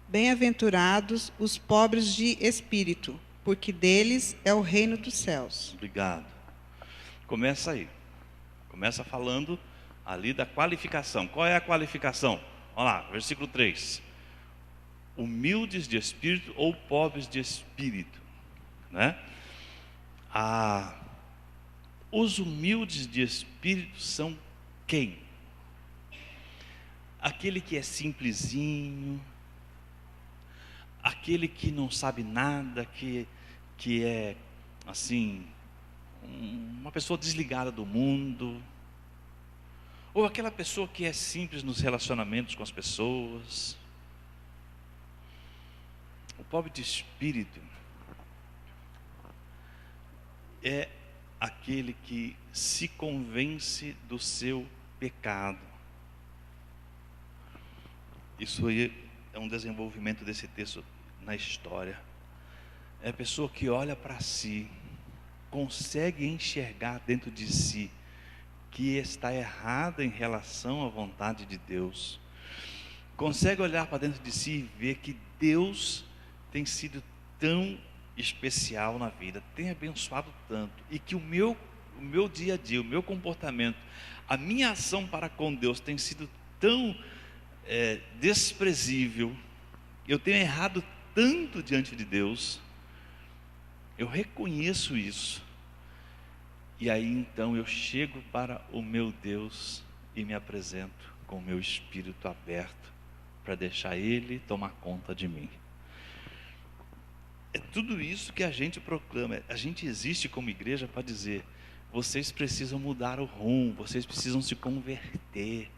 Bem-aventurados os pobres de espírito, porque deles é o reino dos céus. Obrigado. Começa aí. Começa falando ali da qualificação. Qual é a qualificação? Olha lá, versículo 3. Humildes de espírito ou pobres de espírito, né? Os humildes de espírito são quem? Aquele que é simplesinho, aquele que não sabe nada, que é assim, uma pessoa desligada do mundo, ou aquela pessoa que é simples nos relacionamentos com as pessoas. O pobre de espírito é aquele que se convence do seu pecado. Isso aí é um desenvolvimento desse texto na história. É a pessoa que olha para si, consegue enxergar dentro de si que está errada em relação à vontade de Deus, consegue olhar para dentro de si e ver que Deus tem sido tão especial na vida, tem abençoado tanto, e que o meu dia a dia, o meu comportamento, a minha ação para com Deus tem sido tão desprezível, eu tenho errado tanto diante de Deus, eu reconheço isso, e aí então eu chego para o meu Deus e me apresento com o meu espírito aberto para deixar Ele tomar conta de mim. É tudo isso que a gente proclama. A gente existe como igreja para dizer: vocês precisam mudar o rumo, vocês precisam se converter.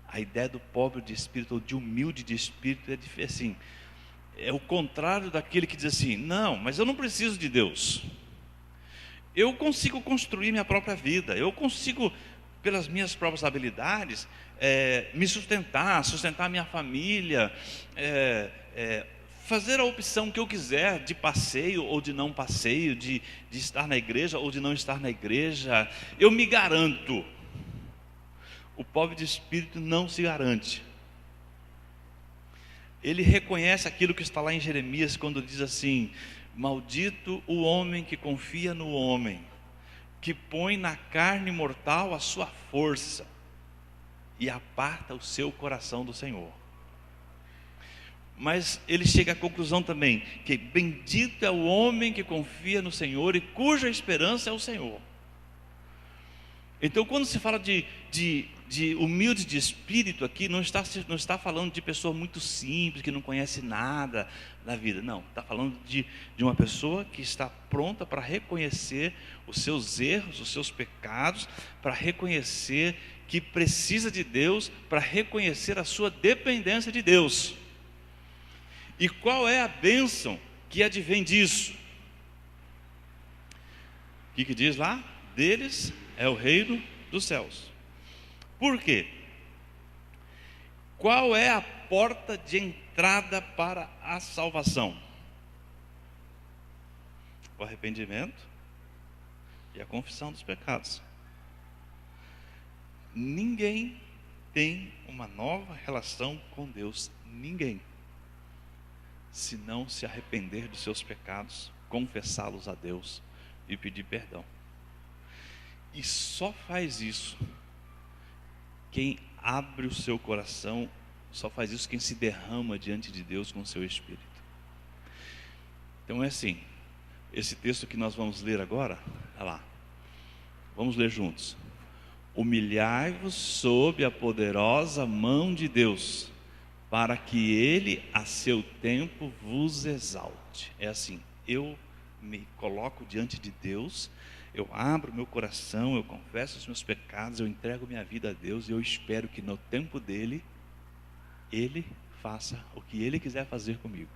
A ideia do pobre de espírito ou de humilde de espírito é assim, é o contrário daquele que diz assim: não, mas eu não preciso de Deus, eu consigo construir minha própria vida, eu consigo, pelas minhas próprias habilidades, me sustentar a minha família, fazer a opção que eu quiser de passeio ou de não passeio, de estar na igreja ou de não estar na igreja, eu me garanto. O pobre de espírito não se garante. Ele reconhece aquilo que está lá em Jeremias, quando diz assim: maldito o homem que confia no homem, que põe na carne mortal a sua força e aparta o seu coração do Senhor. Mas ele chega à conclusão também que bendito é o homem que confia no Senhor e cuja esperança é o Senhor. Então, quando se fala de humilde de espírito aqui, não está falando de pessoa muito simples, que não conhece nada da vida. Não, está falando de uma pessoa que está pronta para reconhecer os seus erros, os seus pecados, para reconhecer que precisa de Deus, para reconhecer a sua dependência de Deus. E qual é a bênção que advém disso? O que diz lá? Deles é o reino dos céus. Por quê? Qual é a porta de entrada para a salvação? o arrependimento e a confissão dos pecados. Ninguém tem uma nova relação com Deus, ninguém, se não se arrepender dos seus pecados, confessá-los a Deus e pedir perdão. E só faz isso quem abre o seu coração, só faz isso quem se derrama diante de Deus com o seu espírito. Então é assim, esse texto que nós vamos ler agora, olha lá, vamos ler juntos. Humilhai-vos sob a poderosa mão de Deus, para que Ele a seu tempo vos exalte. É assim, eu me coloco diante de Deus, eu abro meu coração, eu confesso os meus pecados, eu entrego minha vida a Deus e eu espero que no tempo dele, Ele faça o que Ele quiser fazer comigo.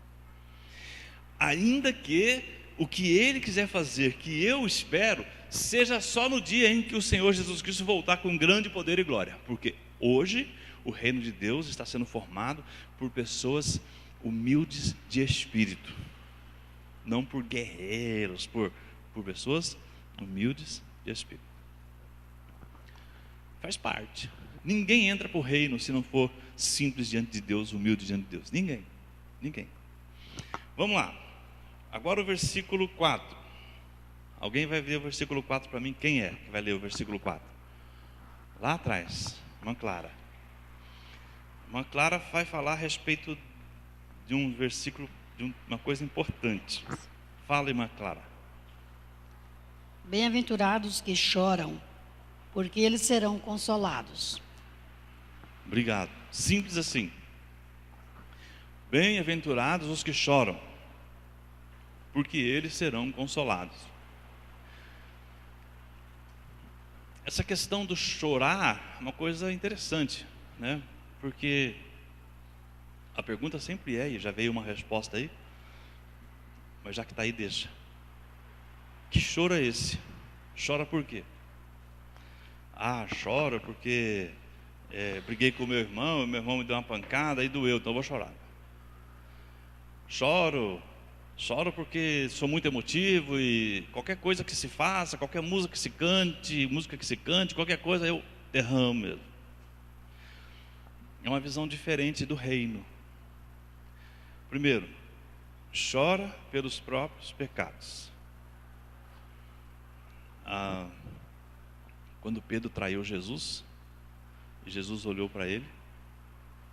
Ainda que o que Ele quiser fazer, que eu espero, seja só no dia em que o Senhor Jesus Cristo voltar com grande poder e glória. Porque hoje o reino de Deus está sendo formado por pessoas humildes de espírito. Não por guerreiros, por pessoas humildes de espírito. Faz parte. Ninguém entra para o reino se não for simples diante de Deus, humilde diante de Deus. Ninguém. Vamos lá. Agora o versículo 4. Alguém vai ver o versículo 4 para mim? Quem é que vai ler o versículo 4? Lá atrás, irmã Clara. Irmã Clara vai falar a respeito de um versículo, de uma coisa importante. Fala, irmã Clara. Bem-aventurados que choram, porque eles serão consolados. Obrigado. Simples assim. Bem-aventurados os que choram, porque eles serão consolados. Essa questão do chorar é uma coisa interessante, né? Porque a pergunta sempre é, e já veio uma resposta aí, mas já que está aí, deixa. Que choro é esse? Chora por quê? Ah, chora porque briguei com meu irmão me deu uma pancada e doeu, então eu vou chorar. Choro porque sou muito emotivo e qualquer coisa que se faça, qualquer música que se cante, qualquer coisa eu derramo mesmo. É uma visão diferente do reino. Primeiro, chora pelos próprios pecados. Quando Pedro traiu Jesus, e Jesus olhou para ele,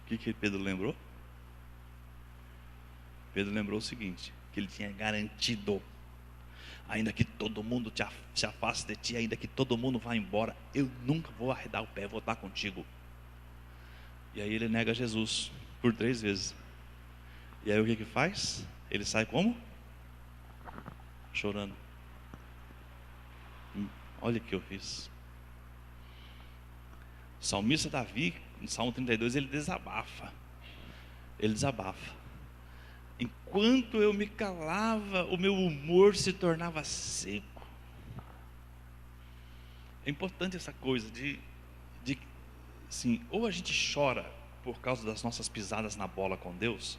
o que Pedro lembrou? Pedro lembrou o seguinte, que ele tinha garantido: ainda que todo mundo se afaste de ti, ainda que todo mundo vá embora, eu nunca vou arredar o pé, vou estar contigo. E aí ele nega Jesus por 3 vezes. E aí o que faz? Ele sai como? Chorando. Olha o que eu fiz. O salmista Davi, no Salmo 32, ele desabafa. Enquanto eu me calava, o meu humor se tornava seco. É importante essa coisa de assim, ou a gente chora por causa das nossas pisadas na bola com Deus,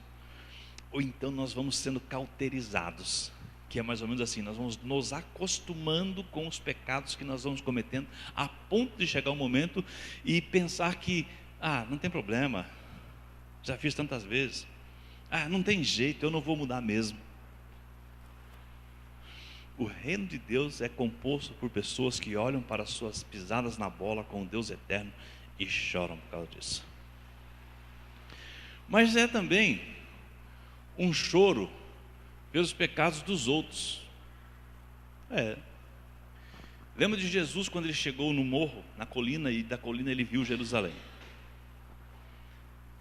ou então nós vamos sendo cauterizados, que é mais ou menos assim, nós vamos nos acostumando com os pecados que nós vamos cometendo, a ponto de chegar um momento e pensar que, não tem problema, já fiz tantas vezes, não tem jeito, eu não vou mudar mesmo. O reino de Deus é composto por pessoas que olham para as suas pisadas na bola com o Deus eterno e choram por causa disso. Mas é também um choro pelos pecados dos outros. Lembra de Jesus quando ele chegou no morro, na colina, e da colina ele viu Jerusalém.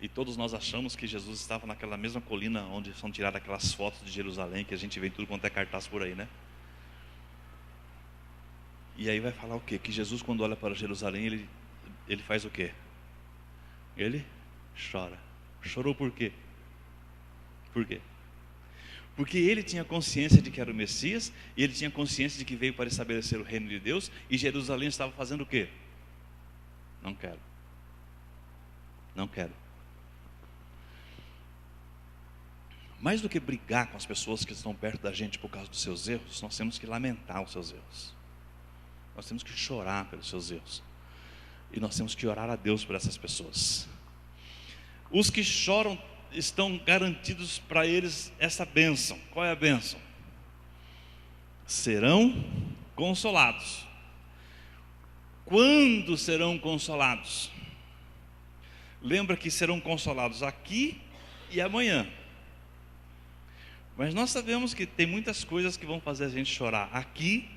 E todos nós achamos que Jesus estava naquela mesma colina onde são tiradas aquelas fotos de Jerusalém, que a gente vê tudo quanto é cartaz por aí, né? E aí vai falar o quê? Que Jesus, quando olha para Jerusalém, ele faz o quê? Ele chora. Chorou por quê? Por quê? Porque ele tinha consciência de que era o Messias, e ele tinha consciência de que veio para estabelecer o reino de Deus, e Jerusalém estava fazendo o quê? Não quero. mais do que brigar com as pessoas que estão perto da gente por causa dos seus erros, nós temos que lamentar os seus erros. Nós temos que chorar pelos seus erros. E nós temos que orar a Deus por essas pessoas. Os que choram estão garantidos para eles essa bênção. Qual é a bênção? Serão consolados. Quando serão consolados? Lembra que serão consolados aqui e amanhã. Mas nós sabemos que tem muitas coisas que vão fazer a gente chorar aqui.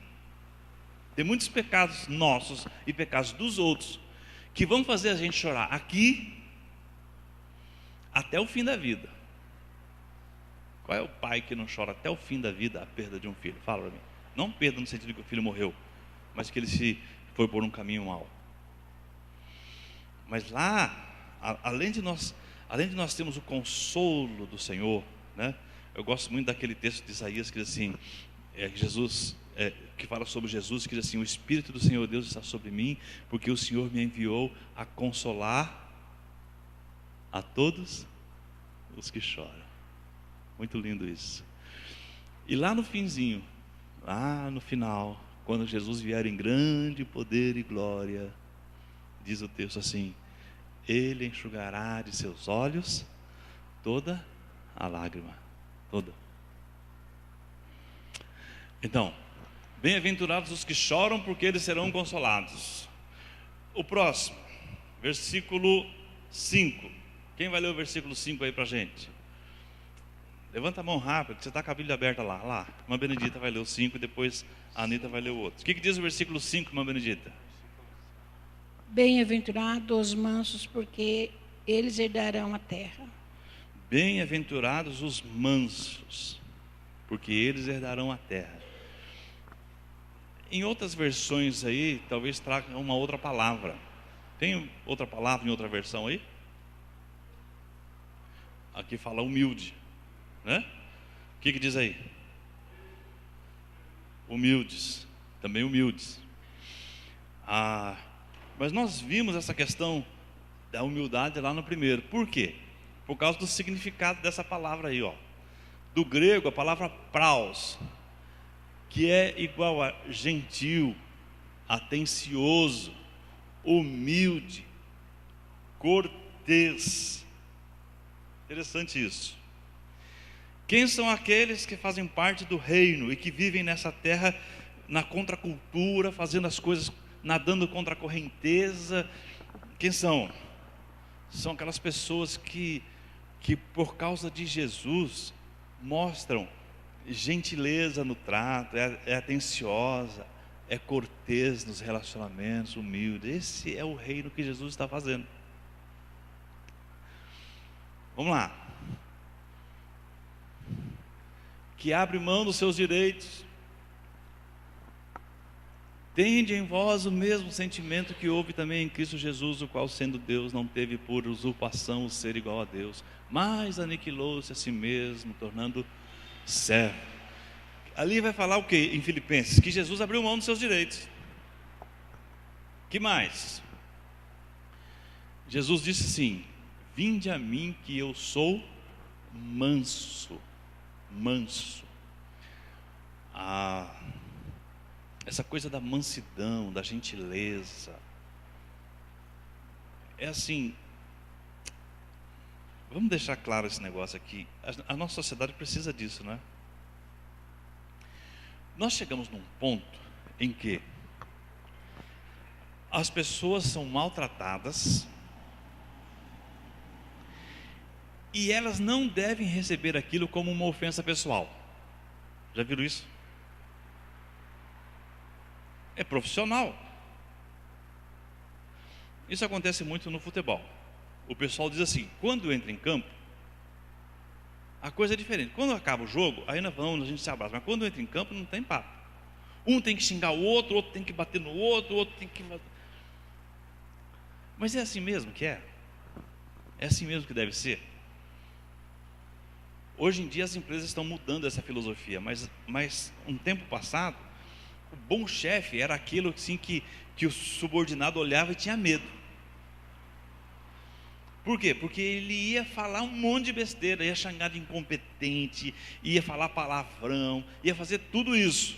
Tem muitos pecados nossos e pecados dos outros que vão fazer a gente chorar aqui até o fim da vida. Qual é o pai que não chora até o fim da vida a perda de um filho? Fala para mim. Não perda no sentido que o filho morreu, mas que ele se foi por um caminho mau. Mas lá, além de nós termos o consolo do Senhor, né? Eu gosto muito daquele texto de Isaías que diz assim, que fala sobre Jesus, que diz assim: o Espírito do Senhor Deus está sobre mim, porque o Senhor me enviou a consolar a todos os que choram. Muito lindo isso. E lá no finzinho, lá no final, quando Jesus vier em grande poder e glória, diz o texto assim: Ele enxugará de seus olhos toda a lágrima, toda. Então, bem-aventurados os que choram, porque eles serão consolados. O próximo, versículo 5. Quem vai ler o versículo 5 aí pra gente? Levanta a mão rápido, você está com a Bíblia aberta lá. Irmã Benedita vai ler o 5 e depois a Anita vai ler o outro. O que diz o versículo 5, irmã Benedita? Bem-aventurados os mansos, porque eles herdarão a terra. Bem-aventurados os mansos, porque eles herdarão a terra. Em outras versões aí, talvez traga uma outra palavra. Tem outra palavra em outra versão aí? Aqui fala humilde, né? O que diz aí? Humildes, também humildes. Mas nós vimos essa questão da humildade lá no primeiro. Por quê? Por causa do significado dessa palavra aí, ó. Do grego, a palavra praus, que é igual a gentil, atencioso, humilde, cortês. Interessante isso. Quem são aqueles que fazem parte do reino e que vivem nessa terra na contracultura, fazendo as coisas, nadando contra a correnteza? Quem são? São aquelas pessoas que por causa de Jesus mostram gentileza no trato, é atenciosa, é cortês nos relacionamentos, humilde. Esse é o reino que Jesus está fazendo. Vamos lá. Que abre mão dos seus direitos. Tende em vós o mesmo sentimento que houve também em Cristo Jesus, o qual, sendo Deus, não teve por usurpação o ser igual a Deus, mas aniquilou-se a si mesmo, tornando servo. Ali vai falar o que em Filipenses? Que Jesus abriu mão dos seus direitos. Que mais? Jesus disse assim: vinde a mim que eu sou manso. Essa coisa da mansidão, da gentileza, é assim, vamos deixar claro esse negócio aqui. A nossa sociedade precisa disso, não é? Nós chegamos num ponto em que as pessoas são maltratadas e elas não devem receber aquilo como uma ofensa pessoal. Já viram isso? É profissional. Isso acontece muito no futebol. O pessoal diz assim: quando entra em campo, a coisa é diferente. Quando acaba o jogo, aí nós vamos, a gente se abraça. Mas quando entra em campo, não tem papo. Um tem que xingar o outro tem que bater no outro, o outro tem que... Mas é assim mesmo que é? É assim mesmo que deve ser? Hoje em dia as empresas estão mudando essa filosofia, mas um tempo passado, o bom chefe era aquilo assim, que o subordinado olhava e tinha medo. Por quê? Porque ele ia falar um monte de besteira, ia xingar de incompetente, ia falar palavrão, ia fazer tudo isso.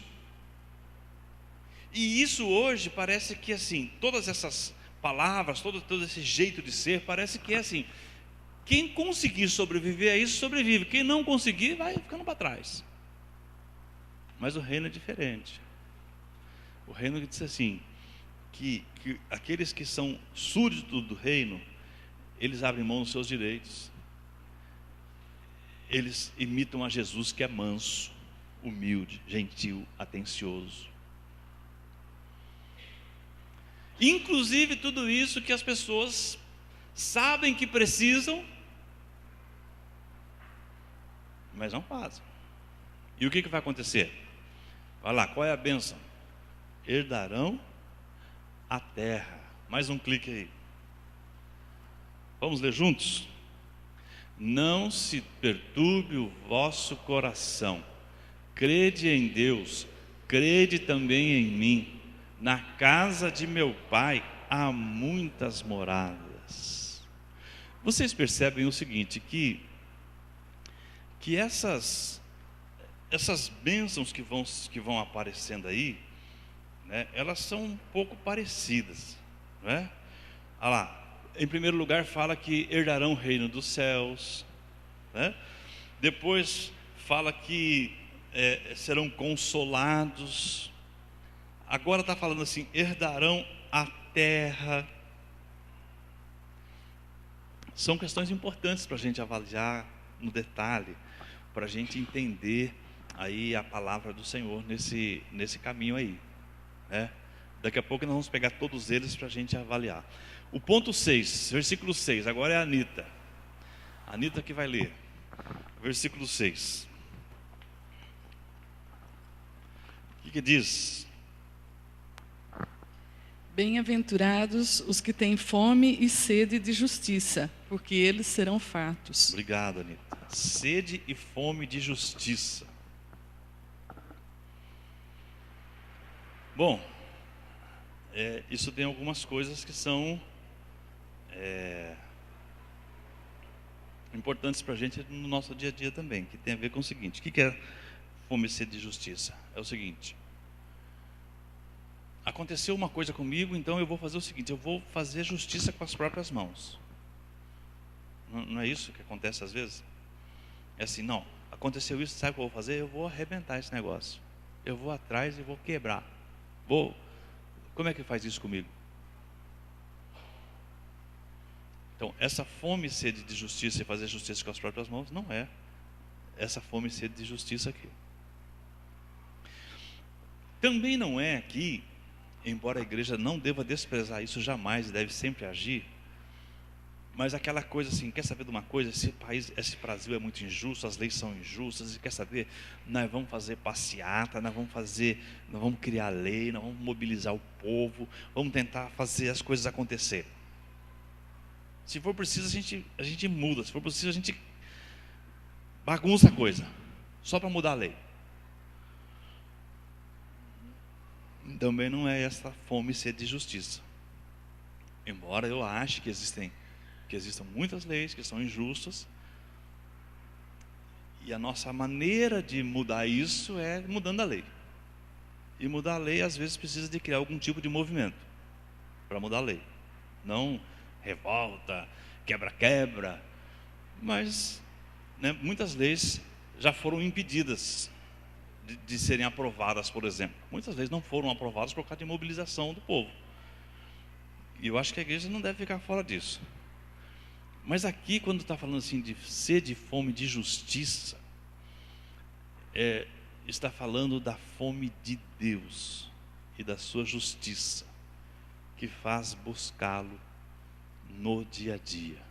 E isso hoje parece que assim, todas essas palavras, todo esse jeito de ser, parece que é assim, quem conseguir sobreviver a isso, sobrevive. Quem não conseguir, vai ficando para trás. Mas o reino é diferente. O reino diz assim, que aqueles que são súditos do reino, eles abrem mão dos seus direitos. Eles imitam a Jesus, que é manso, humilde, gentil, atencioso. Inclusive tudo isso que as pessoas sabem que precisam, mas não fazem. E o que vai acontecer? Vai lá, qual é a bênção? Herdarão a terra. Mais um clique aí. Vamos ler juntos? Não se perturbe o vosso coração. Crede em Deus, crede também em mim. Na casa de meu pai há muitas moradas. Vocês percebem o seguinte, que essas bênçãos que vão aparecendo aí, né, elas são um pouco parecidas, não é? Olha lá, em primeiro lugar fala que herdarão o reino dos céus, né? Depois fala que serão consolados. Agora está falando assim, herdarão a terra. São questões importantes para a gente avaliar no detalhe, para a gente entender aí a palavra do Senhor nesse caminho aí, né? Daqui a pouco nós vamos pegar todos eles para a gente avaliar. O ponto 6, versículo 6, agora é a Anita. A Anita que vai ler. Versículo 6. O que diz? Bem-aventurados os que têm fome e sede de justiça, porque eles serão fartos. Obrigado, Anita. Sede e fome de justiça. Bom, isso tem algumas coisas que são importantes para a gente no nosso dia a dia também, que tem a ver com o seguinte: o que é fome e sede de justiça? É o seguinte: aconteceu uma coisa comigo, então eu vou fazer o seguinte, eu vou fazer justiça com as próprias mãos. Não é isso que acontece às vezes? É assim, não, aconteceu isso, sabe o que eu vou fazer? Eu vou arrebentar esse negócio. Eu vou atrás e vou quebrar. Como é que faz isso comigo? Então, essa fome e sede de justiça e fazer justiça com as próprias mãos, não é essa fome e sede de justiça aqui. Também não é aqui, embora a igreja não deva desprezar isso jamais, deve sempre agir, mas aquela coisa assim, quer saber de uma coisa? Esse Brasil é muito injusto, as leis são injustas, e quer saber? Nós vamos fazer passeata, nós vamos criar lei, nós vamos mobilizar o povo, vamos tentar fazer as coisas acontecer. Se for preciso, a gente muda, se for preciso, a gente bagunça a coisa, só para mudar a lei. Também não é essa fome e sede de justiça. Embora eu ache que existam muitas leis que são injustas, e a nossa maneira de mudar isso é mudando a lei. E mudar a lei às vezes precisa de criar algum tipo de movimento para mudar a lei. Não revolta, quebra-quebra, mas muitas leis já foram impedidas de serem aprovadas, por exemplo. Muitas leis não foram aprovadas por causa de mobilização do povo. E eu acho que a igreja não deve ficar fora disso. Mas aqui, quando está falando assim de sede e fome de justiça, está falando da fome de Deus e da sua justiça, que faz buscá-lo no dia a dia.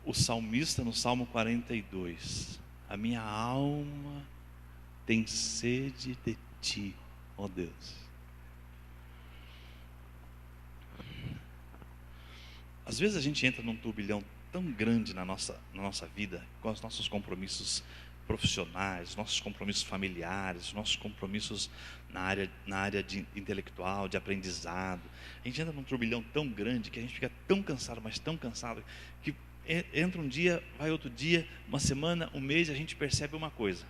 O salmista no Salmo 42, a minha alma tem sede de ti, ó Deus. Às vezes a gente entra num turbilhão tão grande na nossa vida, com os nossos compromissos profissionais, nossos compromissos familiares, nossos compromissos na área intelectual, de aprendizado. A gente entra num turbilhão tão grande que a gente fica tão cansado, mas tão cansado, que entra um dia, vai outro dia, uma semana, um mês, e a gente percebe uma coisa: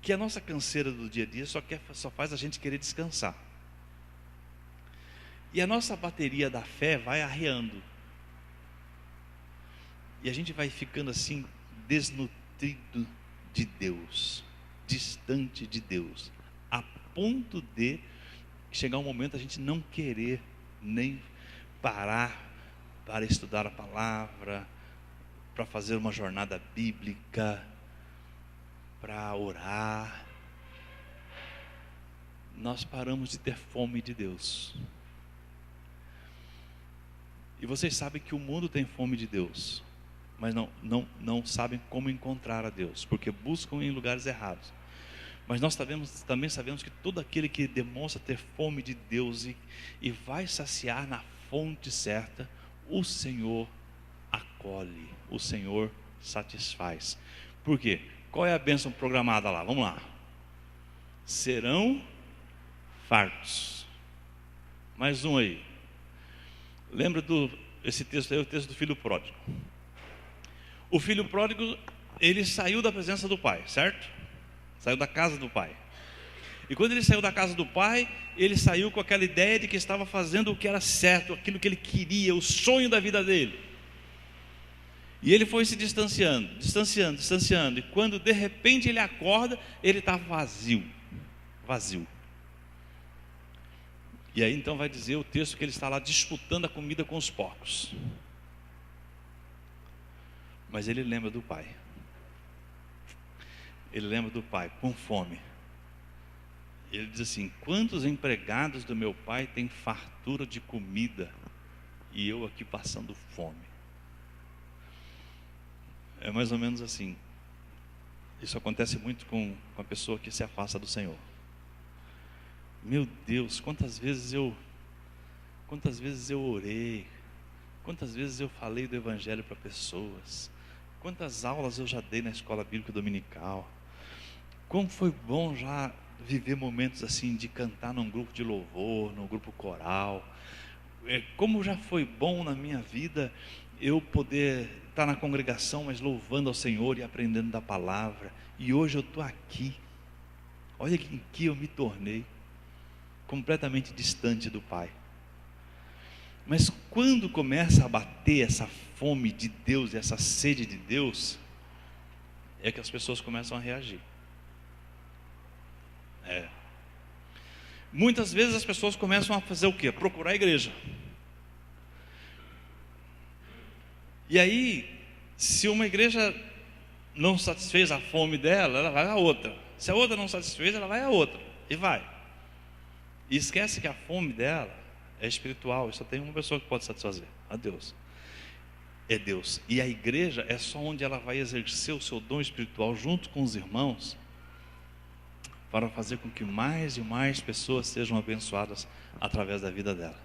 que a nossa canseira do dia a dia só faz a gente querer descansar. E a nossa bateria da fé vai arreando. E a gente vai ficando assim, desnutrido de Deus, distante de Deus, a ponto de chegar um momento a gente não querer nem parar para estudar a palavra, para fazer uma jornada bíblica, para orar. Nós paramos de ter fome de Deus. E vocês sabem que o mundo tem fome de Deus, mas não sabem como encontrar a Deus, porque buscam em lugares errados. Mas nós também sabemos que todo aquele que demonstra ter fome de Deus e vai saciar na fonte certa, o Senhor acolhe, o Senhor satisfaz. Por quê? Qual é a bênção programada lá? Vamos lá. Serão fartos. Mais um aí. Lembra esse texto aí, o texto do filho pródigo. O filho pródigo, ele saiu da presença do pai, certo? Saiu da casa do pai. E quando ele saiu da casa do pai, ele saiu com aquela ideia de que estava fazendo o que era certo, aquilo que ele queria, o sonho da vida dele. E ele foi se distanciando. E quando de repente ele acorda, ele está vazio. E aí então vai dizer o texto que ele está lá disputando a comida com os porcos. Mas ele lembra do pai. Ele lembra do pai com fome. Ele diz assim: quantos empregados do meu pai têm fartura de comida e eu aqui passando fome? É mais ou menos assim. Isso acontece muito com a pessoa que se afasta do Senhor. Meu Deus, quantas vezes eu orei, quantas vezes eu falei do Evangelho para pessoas, quantas aulas eu já dei na escola bíblica dominical, como foi bom já viver momentos assim de cantar num grupo de louvor, num grupo coral, como já foi bom na minha vida eu poder estar na congregação, mas louvando ao Senhor e aprendendo da palavra. E hoje eu estou aqui, olha em que eu me tornei, completamente distante do Pai. Mas quando começa a bater essa fome de Deus, essa sede de Deus, é que as pessoas começam a reagir. Muitas vezes as pessoas começam a fazer o quê? Procurar a igreja. E aí, se uma igreja não satisfez a fome dela, ela vai a outra. Se a outra não satisfez, ela vai a outra. E vai. E esquece que a fome dela é espiritual. E só tem uma pessoa que pode satisfazer: a Deus. É Deus. E a igreja é só onde ela vai exercer o seu dom espiritual junto com os irmãos, para fazer com que mais e mais pessoas sejam abençoadas através da vida dela.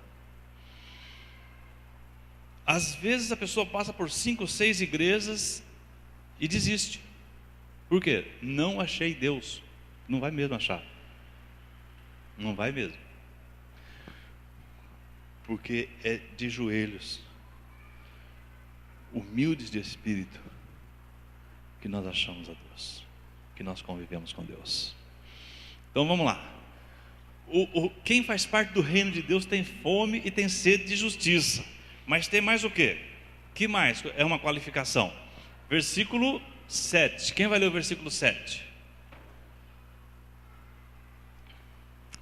Às vezes a pessoa passa por 5 ou 6 igrejas e desiste. Por quê? Não achei Deus. Não vai mesmo achar. Não vai mesmo. Porque é de joelhos, humildes de espírito, que nós achamos a Deus, que nós convivemos com Deus. Então vamos lá. Quem faz parte do reino de Deus tem fome e tem sede de justiça. Mas tem mais o quê? Que mais é uma qualificação? Versículo 7. Quem vai ler o versículo 7?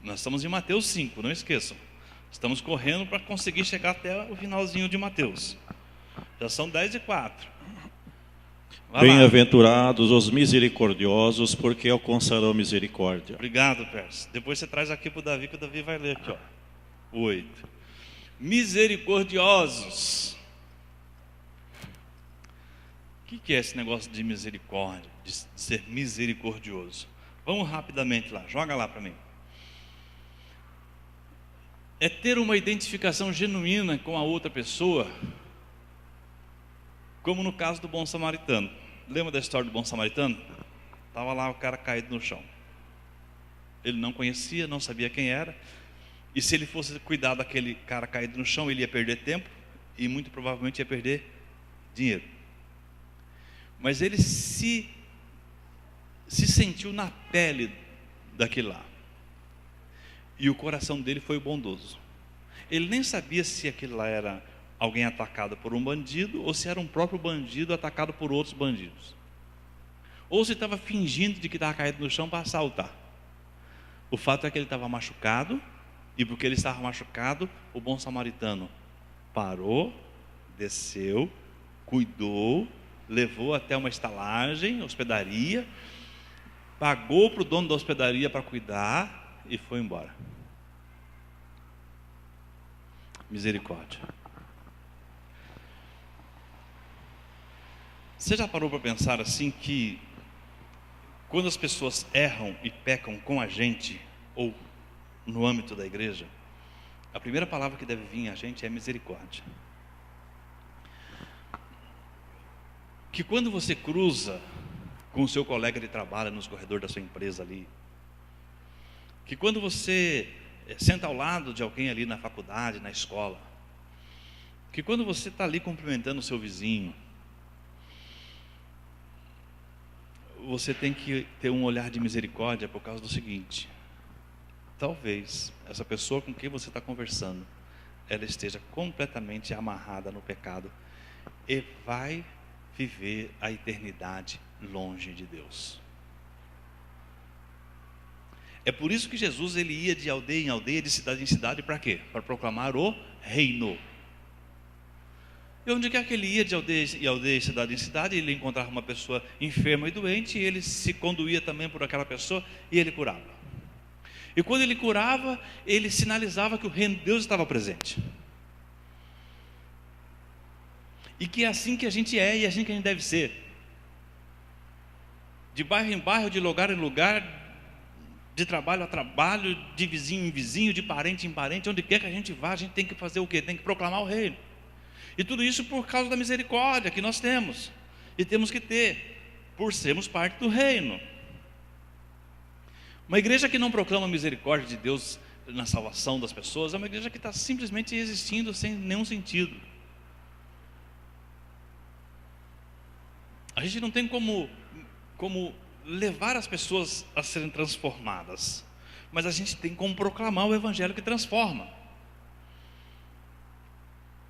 Nós estamos em Mateus 5, não esqueçam. Estamos correndo para conseguir chegar até o finalzinho de Mateus. Já são 10:04. Bem-aventurados os misericordiosos, porque alcançarão misericórdia. Obrigado, Pérez. Depois você traz aqui para o Davi, que o Davi vai ler aqui, ó. 8. Misericordiosos. O que é esse negócio de misericórdia, de ser misericordioso? Vamos rapidamente lá, joga lá para mim. É ter uma identificação genuína com a outra pessoa, como no caso do bom samaritano. lembra da história do bom samaritano? Estava lá o cara caído no chão. Ele não conhecia, não sabia quem era. E se ele fosse cuidar daquele cara caído no chão, ele ia perder tempo e muito provavelmente ia perder dinheiro. Mas ele se sentiu na pele daquele lá. E o coração dele foi bondoso. Ele nem sabia se aquele lá era alguém atacado por um bandido ou se era um próprio bandido atacado por outros bandidos. Ou se estava fingindo de que estava caído no chão para assaltar. O fato é que ele estava machucado, e porque ele estava machucado, o bom samaritano parou, desceu, cuidou, levou até uma estalagem, hospedaria, pagou para o dono da hospedaria para cuidar e foi embora. Misericórdia. Você já parou para pensar assim que quando as pessoas erram e pecam com a gente, ou no âmbito da igreja, a primeira palavra que deve vir a gente é misericórdia. Que quando você cruza com o seu colega de trabalho nos corredores da sua empresa ali, que quando você senta ao lado de alguém ali na faculdade, na escola, que quando você está ali cumprimentando o seu vizinho, você tem que ter um olhar de misericórdia por causa do seguinte: talvez essa pessoa com quem você está conversando, ela esteja completamente amarrada no pecado e vai viver a eternidade longe de Deus. É por isso que Jesus ele ia de aldeia em aldeia, de cidade em cidade, para quê? Para proclamar o reino. E onde quer que ele ia de aldeia em aldeia, cidade em cidade, ele encontrava uma pessoa enferma e doente, e ele se conduía também por aquela pessoa e ele curava. E quando ele curava, ele sinalizava que o reino de Deus estava presente. E que é assim que a gente é e é assim que a gente deve ser. De bairro em bairro, de lugar em lugar, de trabalho a trabalho, de vizinho em vizinho, de parente em parente, onde quer que a gente vá, a gente tem que fazer o quê? Tem que proclamar o reino. E tudo isso por causa da misericórdia que nós temos. E temos que ter, por sermos parte do reino. Uma igreja que não proclama a misericórdia de Deus na salvação das pessoas é uma igreja que está simplesmente existindo sem nenhum sentido. A gente não tem como levar as pessoas a serem transformadas, mas a gente tem como proclamar o evangelho que transforma.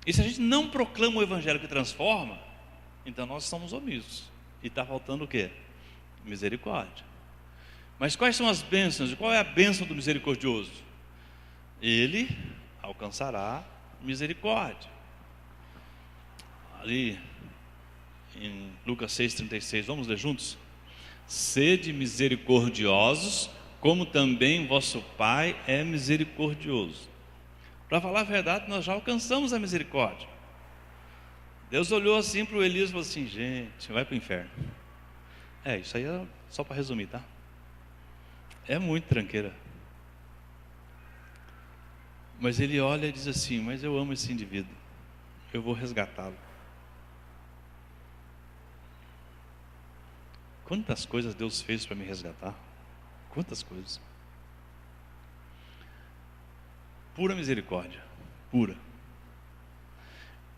E se a gente não proclama o evangelho que transforma, então nós somos omissos. E está faltando o quê? Misericórdia. Mas quais são as bênçãos? Qual é a bênção do misericordioso? Ele alcançará misericórdia. Ali em Lucas 6,36, vamos ler juntos? Sede misericordiosos, como também vosso Pai é misericordioso. Para falar a verdade, nós já alcançamos a misericórdia. Deus olhou assim para o Elias e falou assim: gente, vai para o inferno. Isso aí é só para resumir, tá? É muito tranqueira. Mas ele olha e diz assim: mas eu amo esse indivíduo, eu vou resgatá-lo. Quantas coisas Deus fez para me resgatar? Quantas coisas? Pura misericórdia, pura.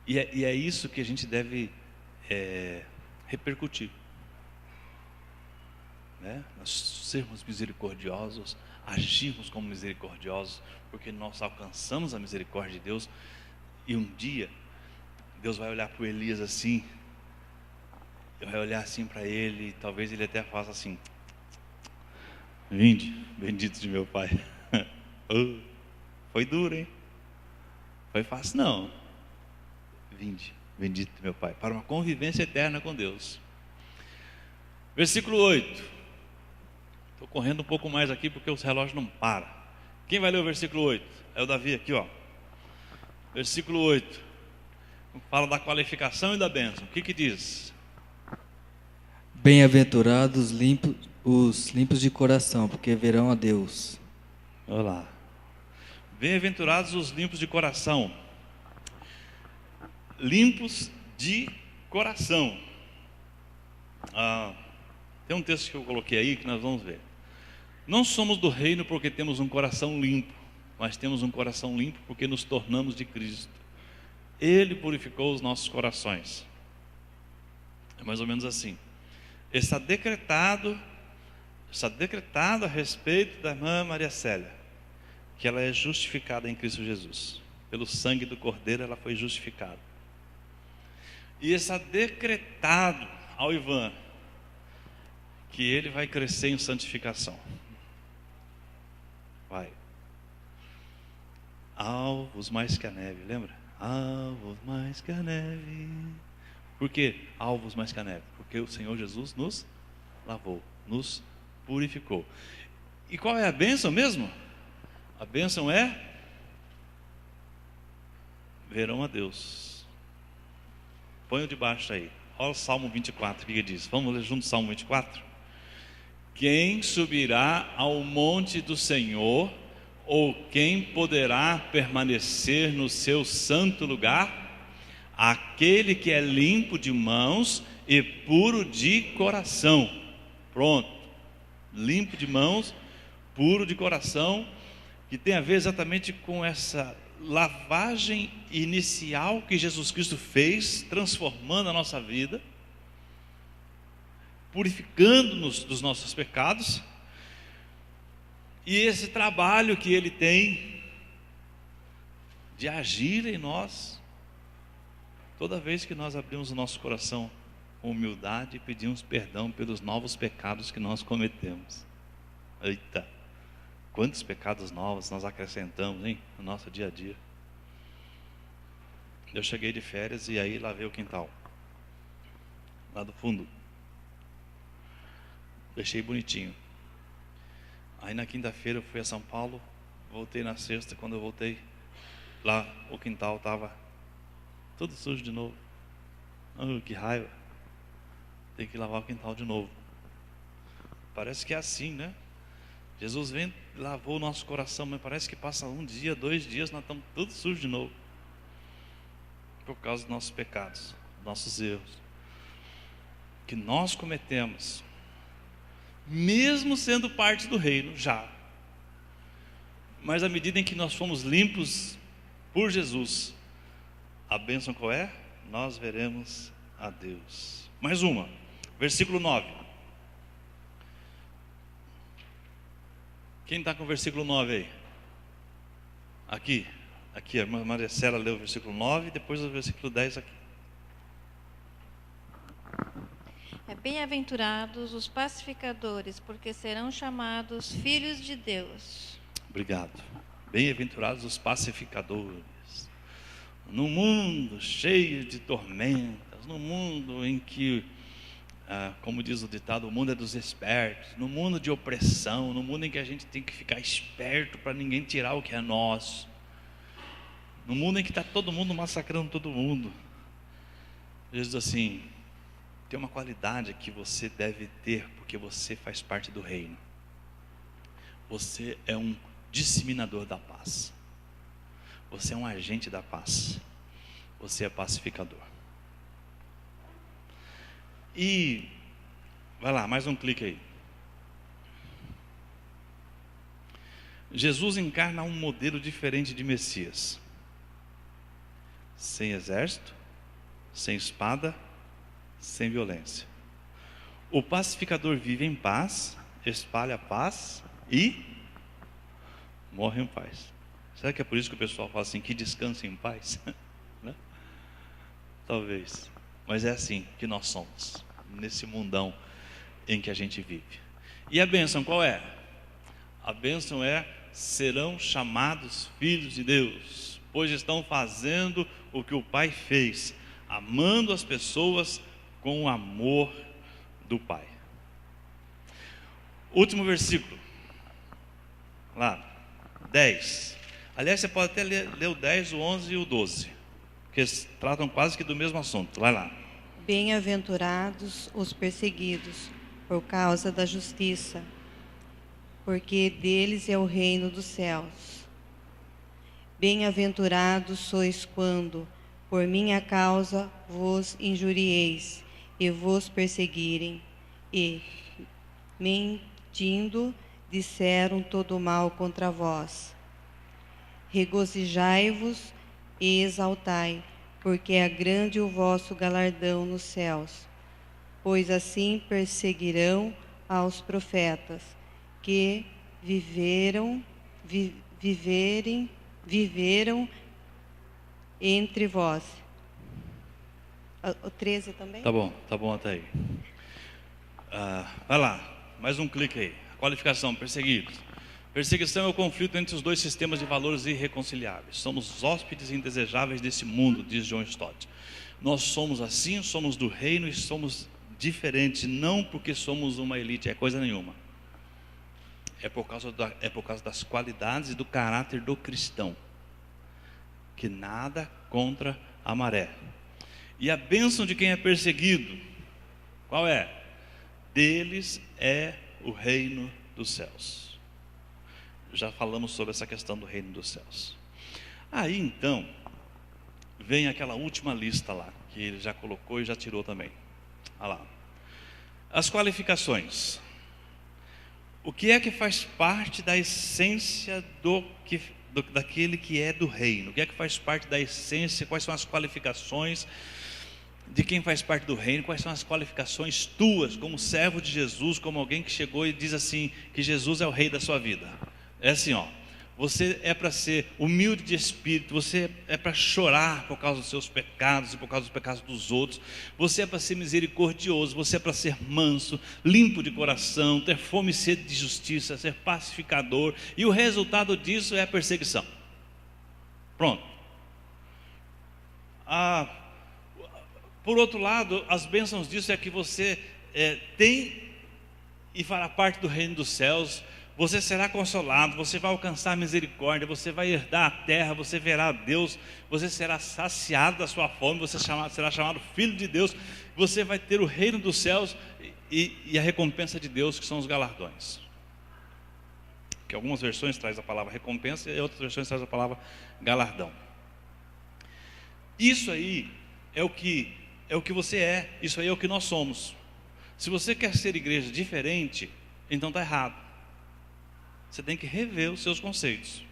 E é isso que a gente deve repercutir, né? Nós sermos misericordiosos, agirmos como misericordiosos, porque nós alcançamos a misericórdia de Deus. E um dia Deus vai olhar para o Elias assim, vai olhar assim para ele, e talvez ele até faça assim: vinde, bendito de meu Pai. Foi duro, hein? Foi fácil não. Vinde, bendito de meu Pai, para uma convivência eterna com Deus. Versículo 8. Estou correndo um pouco mais aqui porque os relógios não param. Quem vai ler o versículo 8? É o Davi aqui, ó. Versículo 8. Fala da qualificação e da bênção. O que diz? Bem-aventurados os limpos de coração, porque verão a Deus. Olha lá. Bem-aventurados os limpos de coração. Limpos de coração. Tem um texto que eu coloquei aí que nós vamos ver. Não somos do reino porque temos um coração limpo, mas temos um coração limpo porque nos tornamos de Cristo. Ele purificou os nossos corações. É mais ou menos assim. Está decretado a respeito da irmã Maria Célia, que ela é justificada em Cristo Jesus. Pelo sangue do Cordeiro ela foi justificada. E está decretado ao Ivan que ele vai crescer em santificação. Vai. Alvos mais que a neve, lembra? Alvos mais que a neve. Por que alvos mais que a neve? Porque o Senhor Jesus nos lavou, nos purificou. E qual é a bênção mesmo? A bênção é: verão a Deus. Põe o de baixo aí. Olha o Salmo 24, o que ele diz? Vamos ler junto o Salmo 24? Quem subirá ao monte do Senhor, ou quem poderá permanecer no seu santo lugar? Aquele que é limpo de mãos e puro de coração. Pronto. Limpo de mãos, puro de coração, que tem a ver exatamente com essa lavagem inicial que Jesus Cristo fez, transformando a nossa vida, purificando-nos dos nossos pecados, e esse trabalho que Ele tem de agir em nós, toda vez que nós abrimos o nosso coração com humildade e pedimos perdão pelos novos pecados que nós cometemos. Eita! Quantos pecados novos nós acrescentamos, hein, no nosso dia a dia. Eu cheguei de férias e aí lavei o quintal, lá do fundo. Deixei bonitinho. Aí na quinta-feira eu fui a São Paulo, voltei na sexta. Quando eu voltei, lá o quintal estava todo sujo de novo. Que raiva. Tem que lavar o quintal de novo. Parece que é assim, né? Jesus vem, lavou o nosso coração, mas parece que passa um dia, 2 dias, nós estamos todos sujos de novo. Por causa dos nossos pecados, dos nossos erros, que nós cometemos, mesmo sendo parte do reino, já. Mas à medida em que nós fomos limpos por Jesus, a bênção qual é? Nós veremos a Deus. Mais uma, versículo 9. Quem está com o versículo 9 aí? Aqui, a irmã Maria Célia leu o versículo 9, depois o versículo 10 aqui. Bem-aventurados os pacificadores, porque serão chamados filhos de Deus. Obrigado. Bem-aventurados os pacificadores. No mundo cheio de tormentas, no mundo em que, como diz o ditado, o mundo é dos espertos, no mundo de opressão, no mundo em que a gente tem que ficar esperto para ninguém tirar o que é nosso, no mundo em que está todo mundo massacrando todo mundo, Jesus diz assim: tem uma qualidade que você deve ter, porque você faz parte do reino. Você é um disseminador da paz. Você é um agente da paz. Você é pacificador. E vai lá, mais um clique aí. Jesus encarna um modelo diferente de Messias. Sem exército, sem espada, sem violência. O pacificador vive em paz, espalha paz e morre em paz. Será que é por isso que o pessoal fala assim, que descanse em paz? Né? Talvez. Mas é assim que nós somos, nesse mundão em que a gente vive. E a bênção qual é? A bênção é: serão chamados filhos de Deus, pois estão fazendo o que o Pai fez, amando as pessoas com o amor do Pai. Último versículo, lá, 10. Aliás, você pode até ler o 10, o 11 e o 12, porque eles tratam quase que do mesmo assunto. Vai lá. Bem-aventurados os perseguidos por causa da justiça, porque deles é o reino dos céus. Bem-aventurados sois quando, por minha causa, vos injurieis e vos perseguirem, e, mentindo, disseram todo mal contra vós. Regozijai-vos e exaltai, porque é grande o vosso galardão nos céus. Pois assim perseguirão aos profetas que viveram entre vós. O 13 também? Tá bom até aí. Vai lá, mais um clique aí. Qualificação, perseguidos. Perseguição é o conflito entre os dois sistemas de valores irreconciliáveis. Somos hóspedes indesejáveis desse mundo, diz John Stott. Nós somos assim, somos do reino e somos diferentes, não porque somos uma elite, é coisa nenhuma. É por causa das qualidades e do caráter do cristão, que nada contra a maré. E a bênção de quem é perseguido, qual é? Deles é o reino dos céus. Já falamos sobre essa questão do reino dos céus. Aí então, vem aquela última lista lá, que ele já colocou e já tirou também. Olha lá. As qualificações. O que é que faz parte da essência daquele que é do reino? O que é que faz parte da essência? Quais são as qualificações de quem faz parte do reino? Quais são as qualificações tuas como servo de Jesus, como alguém que chegou e diz assim, que Jesus é o rei da sua vida? É assim, ó. Você é para ser humilde de espírito, você é para chorar por causa dos seus pecados e por causa dos pecados dos outros, você é para ser misericordioso, você é para ser manso, limpo de coração, ter fome e sede de justiça, ser pacificador, e o resultado disso é a perseguição. Pronto. Por outro lado, as bênçãos disso é que você tem e fará parte do reino dos céus. Você será consolado, você vai alcançar misericórdia, você vai herdar a terra, você verá a Deus, você será saciado da sua fome, você será chamado filho de Deus, você vai ter o reino dos céus e a recompensa de Deus, que são os galardões. Que algumas versões traz a palavra recompensa e outras versões traz a palavra galardão. Isso aí é o que você é, isso aí é o que nós somos. Se você quer ser igreja diferente, então está errado. Você tem que rever os seus conceitos.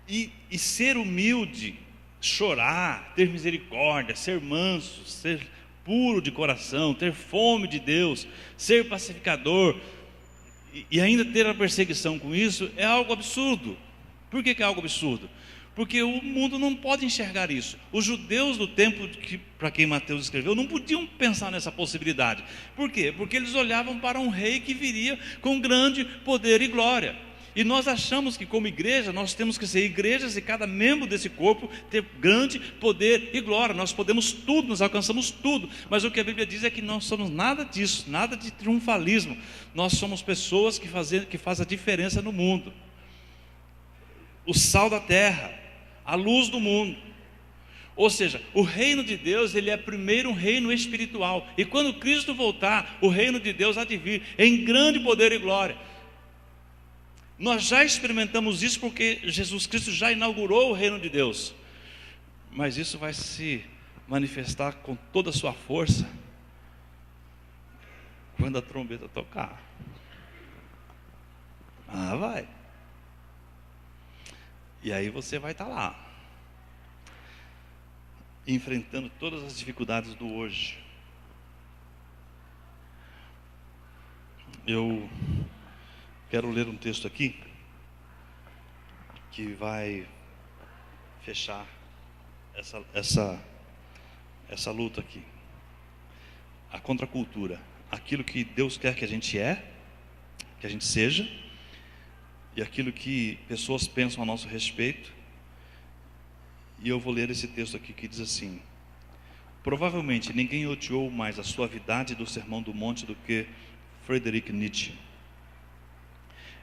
E ser humilde, chorar, ter misericórdia, ser manso, ser puro de coração, ter fome de Deus, ser pacificador e ainda ter a perseguição com isso é algo absurdo. Por que é algo absurdo? Porque o mundo não pode enxergar isso. Os judeus do tempo para quem Mateus escreveu não podiam pensar nessa possibilidade. Por quê? Porque eles olhavam para um rei que viria com grande poder e glória. E nós achamos que como igreja, nós temos que ser igrejas e cada membro desse corpo ter grande poder e glória. Nós podemos tudo, nós alcançamos tudo. Mas o que a Bíblia diz é que não somos nada disso, nada de triunfalismo. Nós somos pessoas que fazem a diferença no mundo. O sal da terra, a luz do mundo. Ou seja, o reino de Deus, ele é primeiro um reino espiritual. E quando Cristo voltar, o reino de Deus há de vir em grande poder e glória. Nós já experimentamos isso porque Jesus Cristo já inaugurou o reino de Deus. Mas isso vai se manifestar com toda a sua força quando a trombeta tocar. Vai. E aí você vai estar lá, enfrentando todas as dificuldades do hoje. Eu quero ler um texto aqui que vai fechar essa luta aqui. A contracultura, aquilo que Deus quer que a gente que a gente seja, e aquilo que pessoas pensam a nosso respeito. E eu vou ler esse texto aqui que diz assim: provavelmente ninguém odiou mais a suavidade do Sermão do Monte do que Friedrich Nietzsche.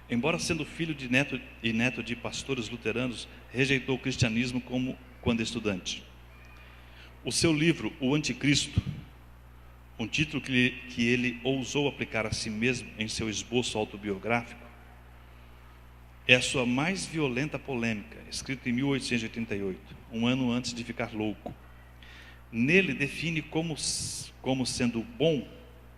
Embora sendo filho de neto de pastores luteranos, rejeitou o cristianismo quando estudante. O seu livro, O Anticristo, um título que ele ousou aplicar a si mesmo em seu esboço autobiográfico, é a sua mais violenta polêmica, escrita em 1888, um ano antes de ficar louco. Nele define como sendo bom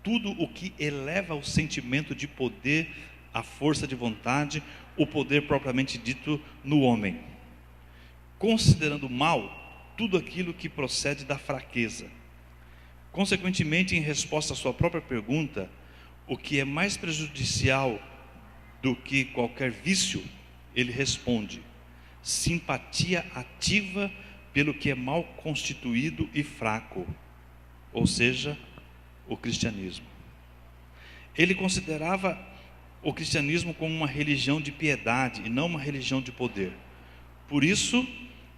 tudo o que eleva o sentimento de poder, a força de vontade, o poder propriamente dito no homem, considerando mal tudo aquilo que procede da fraqueza. Consequentemente, em resposta à sua própria pergunta, o que é mais prejudicial do que qualquer vício, ele responde: simpatia ativa pelo que é mal constituído e fraco, ou seja, o cristianismo. Ele considerava o cristianismo como uma religião de piedade e não uma religião de poder. Por isso,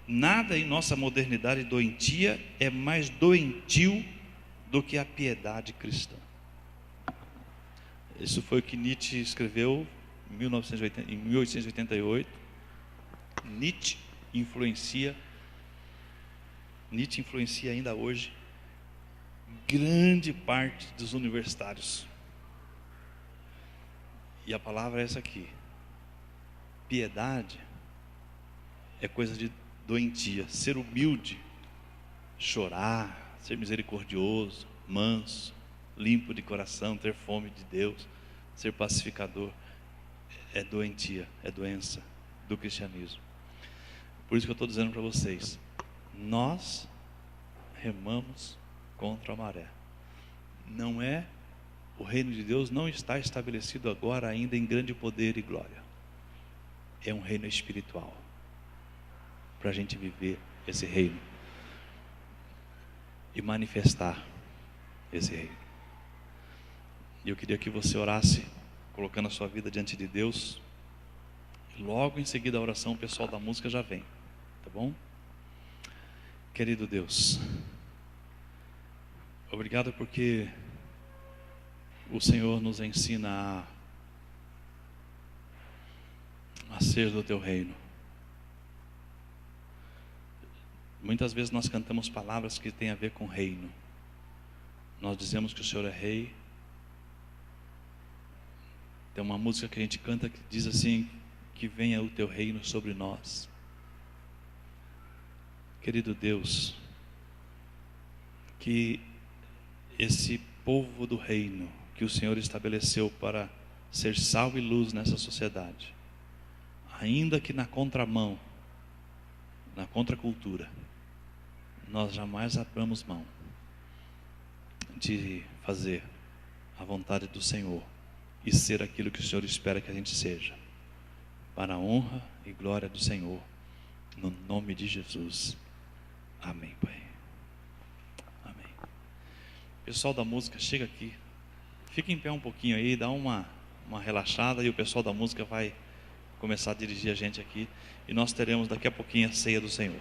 nada em nossa modernidade doentia é mais doentio do que a piedade cristã. Isso foi o que Nietzsche escreveu em 1888. Nietzsche influencia ainda hoje grande parte dos universitários. E a palavra é essa aqui: piedade é coisa de doentia. Ser humilde, chorar, ser misericordioso, manso, limpo de coração, ter fome de Deus, ser pacificador, é doentia, é doença do cristianismo. Por isso que eu estou dizendo para vocês, nós remamos contra a maré. Não é, o reino de Deus não está estabelecido agora ainda em grande poder e glória. É um reino espiritual, para a gente viver esse reino e manifestar esse reino. E eu queria que você orasse, colocando a sua vida diante de Deus. E logo em seguida a oração, o pessoal da música já vem, tá bom? Querido Deus, obrigado porque o Senhor nos ensina a ser do teu reino. Muitas vezes nós cantamos palavras que têm a ver com reino. Nós dizemos que o Senhor é rei. Tem uma música que a gente canta que diz assim: que venha o teu reino sobre nós. Querido Deus, que esse povo do reino que o Senhor estabeleceu para ser sal e luz nessa sociedade, ainda que na contramão, na contracultura, nós jamais abramos mão de fazer a vontade do Senhor e ser aquilo que o Senhor espera que a gente seja, para a honra e glória do Senhor, no nome de Jesus. Amém, Pai. Amém. Pessoal da música, chega aqui. Fica em pé um pouquinho aí, dá uma relaxada, e o pessoal da música vai começar a dirigir a gente aqui. E nós teremos daqui a pouquinho a ceia do Senhor.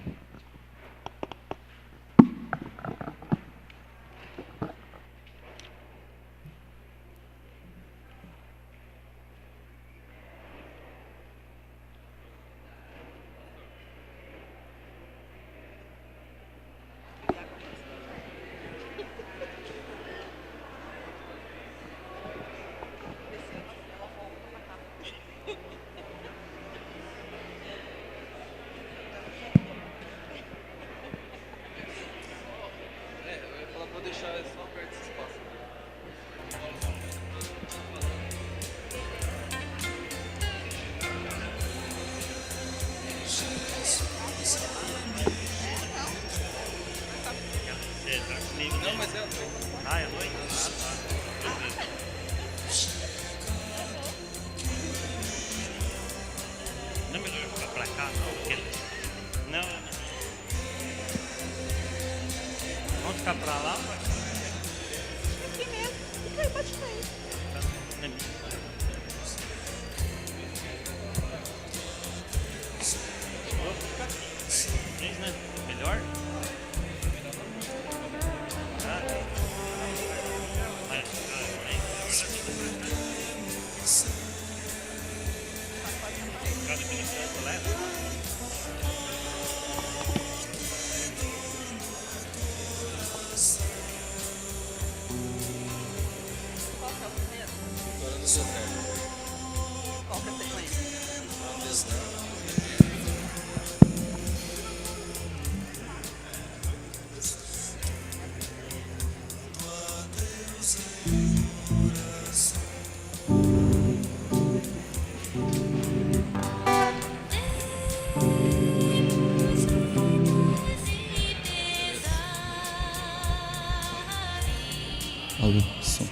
Alô, som.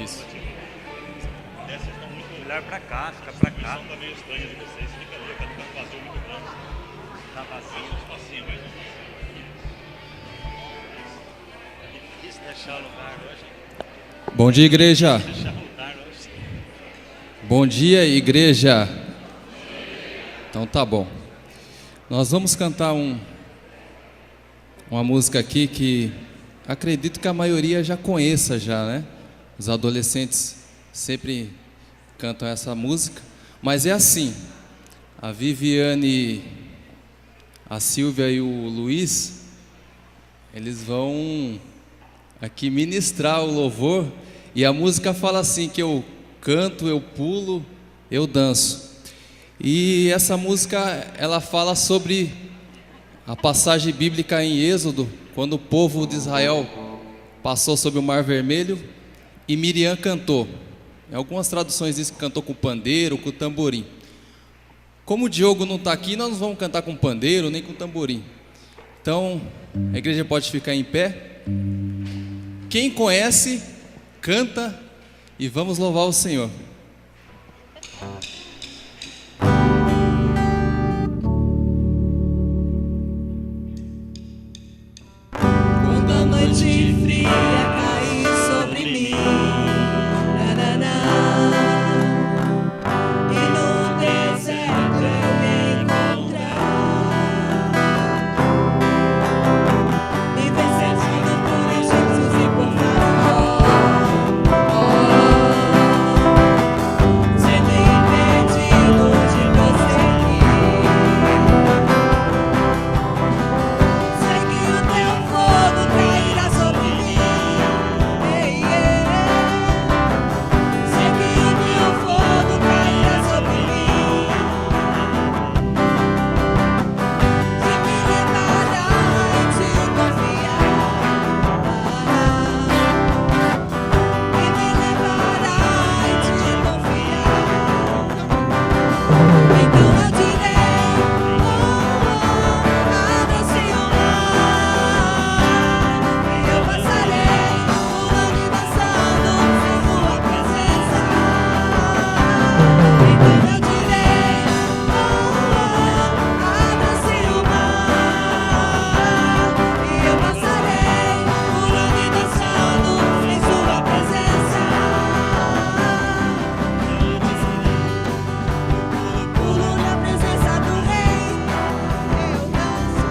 Isso. Olhar pra cá, fica pra cá. Tá meio estranho de vocês, fica ali, fica vazio muito grande. Tá vazio, um espacinho mais difícil deixar o lugar hoje. Bom dia, igreja. Bom dia, igreja. Então tá bom. Nós vamos cantar uma música aqui que acredito que a maioria já conheça já, né? Os adolescentes sempre cantam essa música, mas é assim, a Viviane, a Silvia e o Luiz, eles vão aqui ministrar o louvor, e a música fala assim, que eu canto, eu pulo, eu danço. E essa música, ela fala sobre a passagem bíblica em Êxodo, quando o povo de Israel passou sobre o Mar Vermelho, e Miriam cantou. Em algumas traduções diz que cantou com pandeiro, com tamborim. Como o Diogo não está aqui, nós não vamos cantar com pandeiro nem com tamborim. Então, a igreja pode ficar em pé. Quem conhece, canta e vamos louvar o Senhor. Quando a noite fria cair sobre mim, e no deserto eu me encontrar, me perseguindo por egípcios e por Faraó, sendo impedido de prosseguir, sei que o teu fogo cairá sobre mim. Sei que o teu fogo cairá sobre mim, que me levará em te confiar, que me levará em te confiar. Então eu direi, abra-se o mar, e eu passarei pulando e dançando em tua presença. Então eu direi, abra-se o mar, e eu passarei pulando e dançando em sua presença. Pulo na presença do Rei, eu danço.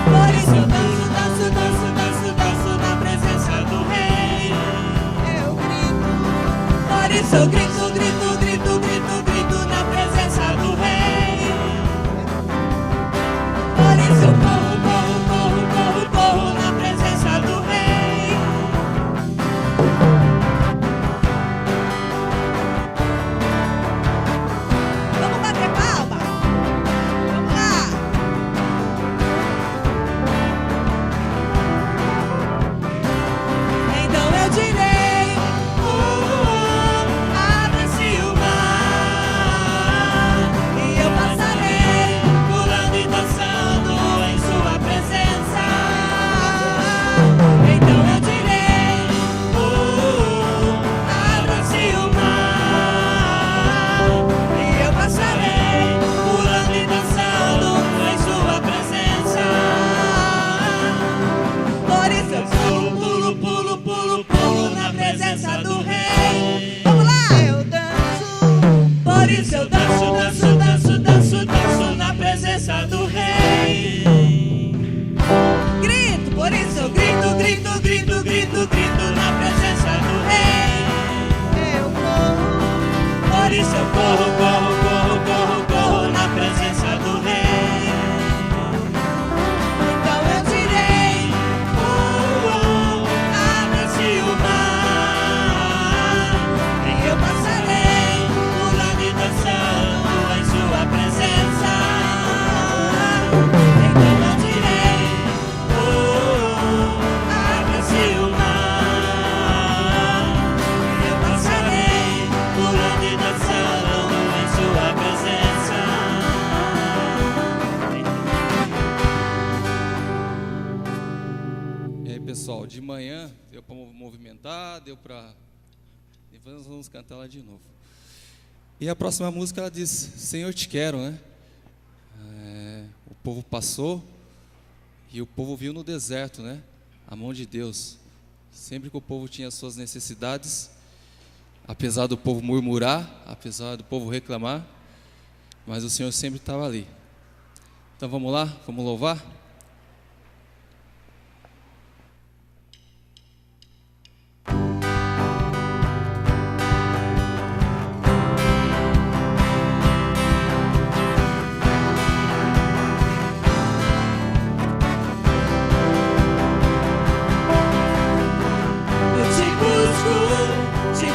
Por isso eu danço, danço, danço, danço, danço na presença do Rei. Eu grito. Por isso eu grito, grito, grito, grito, grito na presença do Rei. Por isso eu corro, corro, corro, corro, corro na presença do Rei. Vamos bater palma? Vamos lá! Então eu direi, abra-se o mar, e eu passarei pulando e dançando em sua presença. Então eu direi, abra-se o mar, e eu passarei pulando e dançando em sua presença. Por isso eu pulo, pulo, pulo, pulo, pulo na presença do Rei. Vamos lá, eu danço. Por isso eu danço, danço, danço, danço, danço na presença do Rei. Grito, por isso eu grito, grito, grito, grito, grito na presença do Rei. Eu corro. Por isso eu corro, corro, corro, corro, corro na presença do Rei. Então eu direi, abra-se o mar, e eu passarei pulando e dançando de manhã, deu para movimentar, deu para... Depois nós vamos cantar ela de novo. E a próxima música ela diz, Senhor, te quero, né? O povo passou e o povo viu no deserto, né? A mão de Deus. Sempre que o povo tinha suas necessidades, apesar do povo murmurar, apesar do povo reclamar, mas o Senhor sempre estava ali. Então vamos lá, vamos louvar?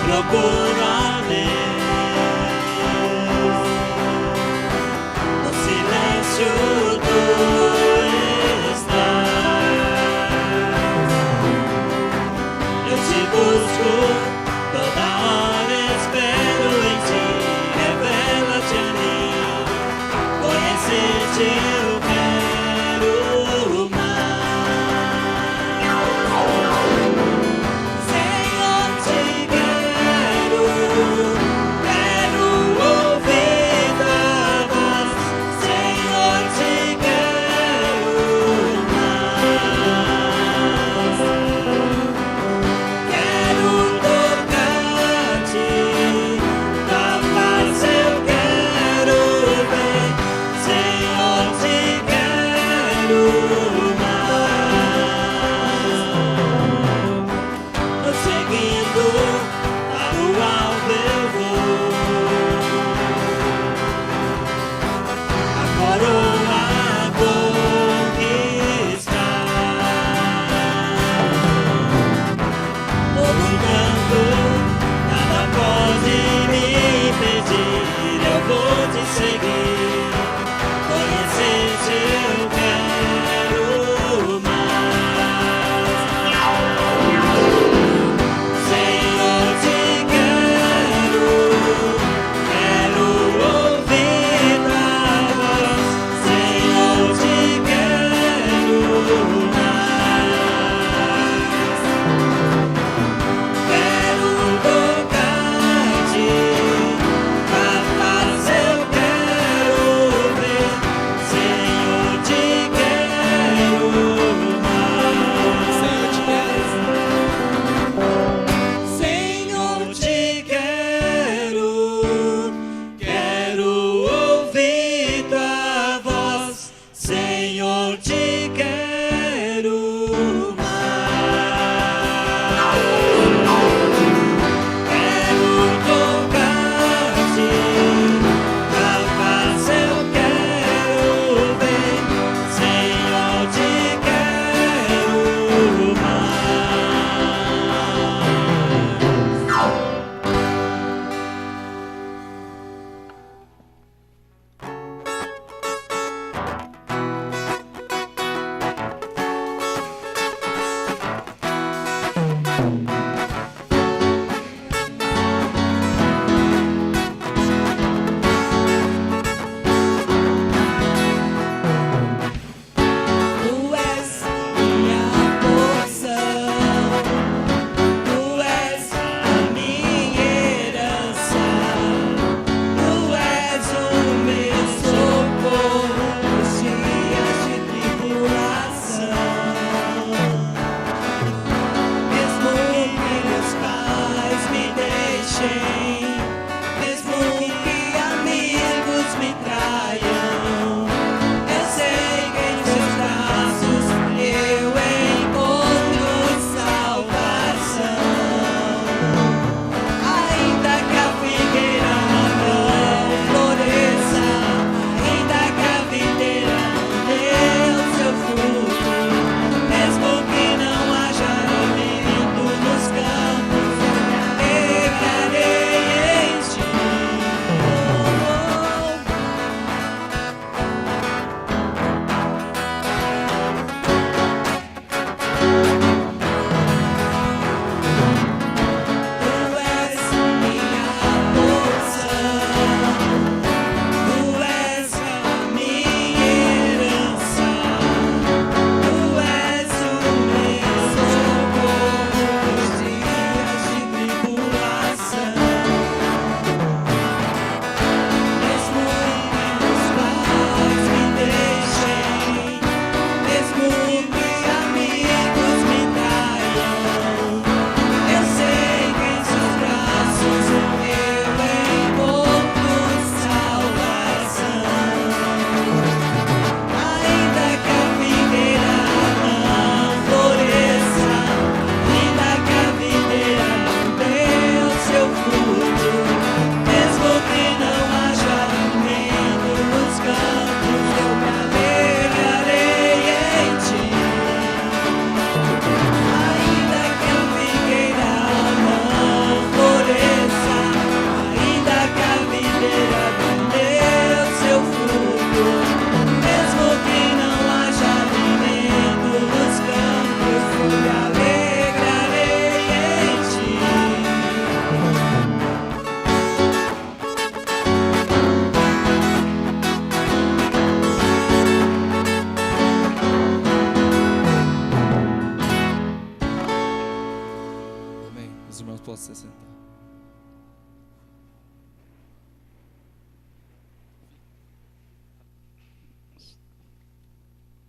Procuro a Deus, no silêncio tu estás. Eu te busco, toda hora espero em ti, revela-te a mim, conhecer-te eu quero mais. Senhor, te quero.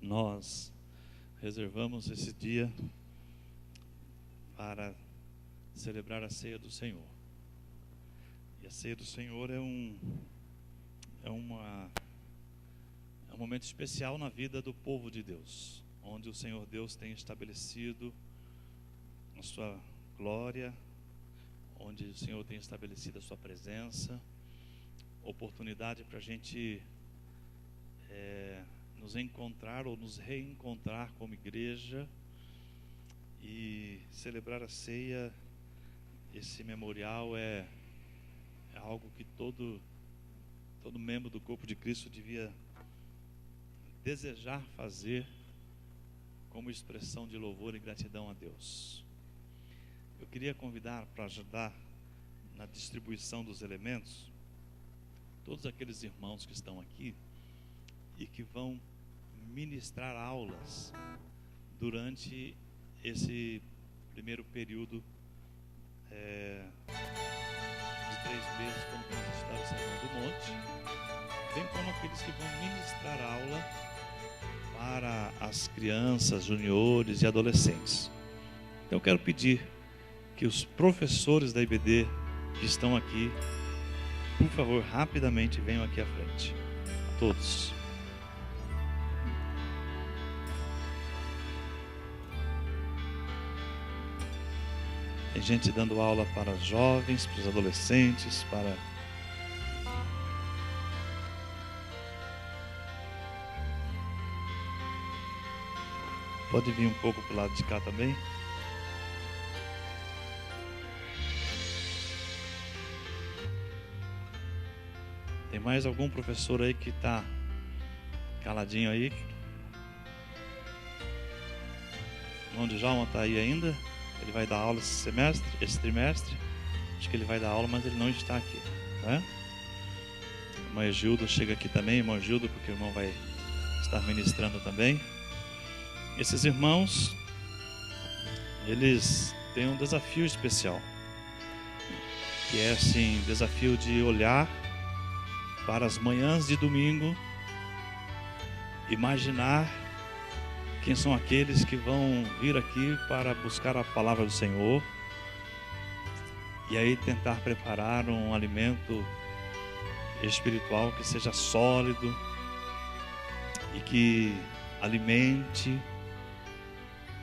nós reservamos esse dia para celebrar a ceia do Senhor. E a ceia do Senhor é um momento especial na vida do povo de Deus, onde o Senhor Deus tem estabelecido a sua glória, onde o Senhor tem estabelecido a sua presença, oportunidade para a gente nos encontrar ou nos reencontrar como igreja e celebrar a ceia. Esse memorial é algo que todo membro do corpo de Cristo devia desejar fazer como expressão de louvor e gratidão a Deus. Eu queria convidar para ajudar na distribuição dos elementos todos aqueles irmãos que estão aqui e que vão ministrar aulas durante esse primeiro período de 3 meses, quando vamos estudar o Sermão do Monte, bem como aqueles que vão ministrar aula para as crianças, juniores e adolescentes. Então eu quero pedir que os professores da IBD que estão aqui, por favor, rapidamente venham aqui à frente. Todos. Tem gente dando aula para os jovens, para os adolescentes, para... Pode vir um pouco para o lado de cá também. Tem mais algum professor aí que está caladinho aí? O irmão de Djalma está aí ainda? Ele vai dar aula esse trimestre. Acho que ele vai dar aula, mas ele não está aqui, tá? A irmã Gilda chega aqui também, irmão Gilda, porque o irmão vai estar ministrando também. Esses irmãos, eles têm um desafio especial, que é assim, desafio de olhar para as manhãs de domingo, imaginar quem são aqueles que vão vir aqui para buscar a palavra do Senhor e aí tentar preparar um alimento espiritual que seja sólido e que alimente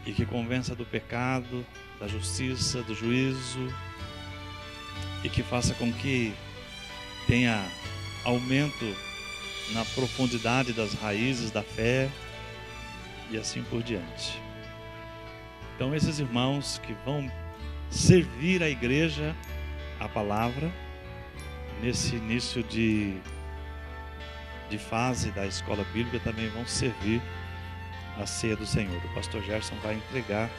e que convença do pecado, da justiça, do juízo e que faça com que tenha aumento na profundidade das raízes da fé e assim por diante. Então esses irmãos que vão servir a igreja, a palavra, nesse início de fase da escola bíblica, também vão servir a ceia do Senhor. O pastor Gerson vai entregar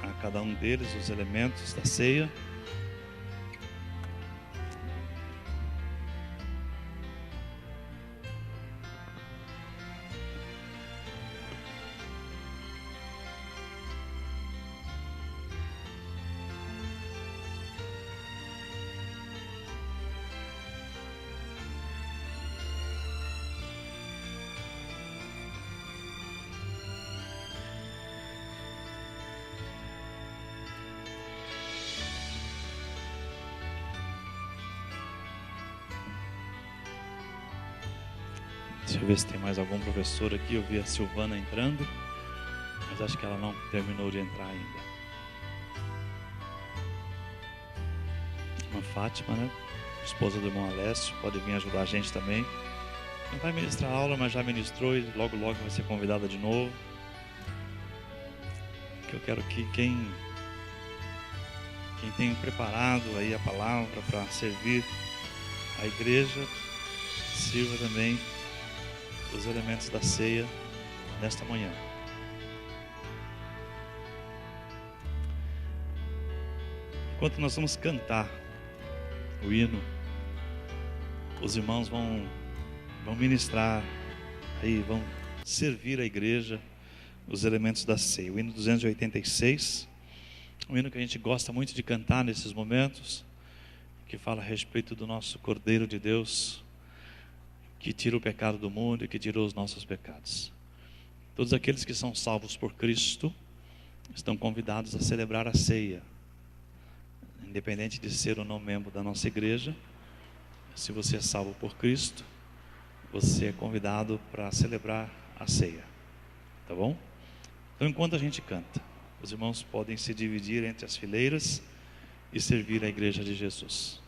a cada um deles os elementos da ceia. Deixa eu ver se tem mais algum professor aqui. Eu vi a Silvana entrando, mas acho que ela não terminou de entrar ainda. Uma Fátima, né? Esposa do irmão Alessio, pode vir ajudar a gente também. Não vai ministrar aula, mas já ministrou e logo vai ser convidada de novo. Que eu quero que quem tem preparado aí a palavra para servir a igreja, sirva também os elementos da ceia nesta manhã. Enquanto nós vamos cantar o hino, os irmãos vão ministrar aí, vão servir a igreja os elementos da ceia. O hino 286, um hino que a gente gosta muito de cantar nesses momentos, que fala a respeito do nosso Cordeiro de Deus, que tira o pecado do mundo e que tirou os nossos pecados. Todos aqueles que são salvos por Cristo estão convidados a celebrar a ceia. Independente de ser ou não membro da nossa igreja, se você é salvo por Cristo, você é convidado para celebrar a ceia. Tá bom? Então, enquanto a gente canta, os irmãos podem se dividir entre as fileiras e servir a igreja de Jesus.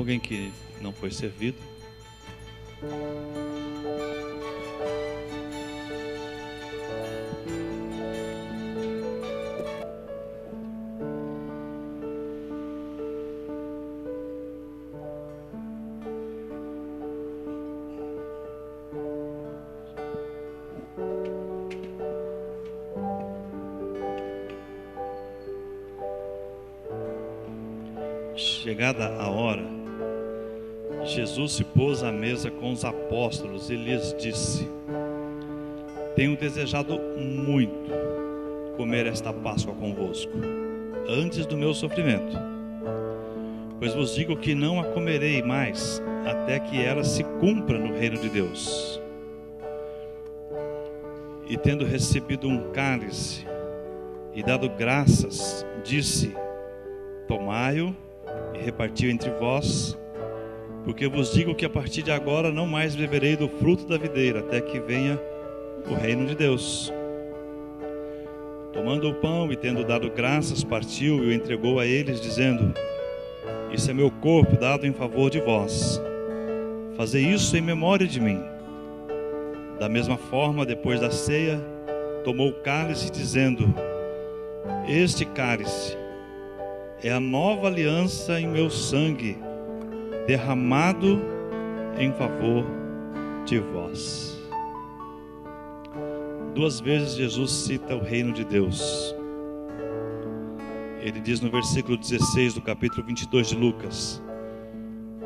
Alguém que não foi servido? Chegada a hora, Jesus se pôs à mesa com os apóstolos e lhes disse: tenho desejado muito comer esta Páscoa convosco, antes do meu sofrimento. Pois vos digo que não a comerei mais, até que ela se cumpra no reino de Deus. E tendo recebido um cálice e dado graças, disse: tomai-o e repartiu entre vós, porque vos digo que a partir de agora não mais beberei do fruto da videira, até que venha o reino de Deus. Tomando o pão e tendo dado graças, partiu e o entregou a eles, dizendo: isso é meu corpo dado em favor de vós. Fazei isso em memória de mim. Da mesma forma, depois da ceia, tomou o cálice, dizendo: este cálice é a nova aliança em meu sangue, derramado em favor de vós. Duas vezes Jesus cita o reino de Deus. Ele diz no versículo 16 do capítulo 22 de Lucas: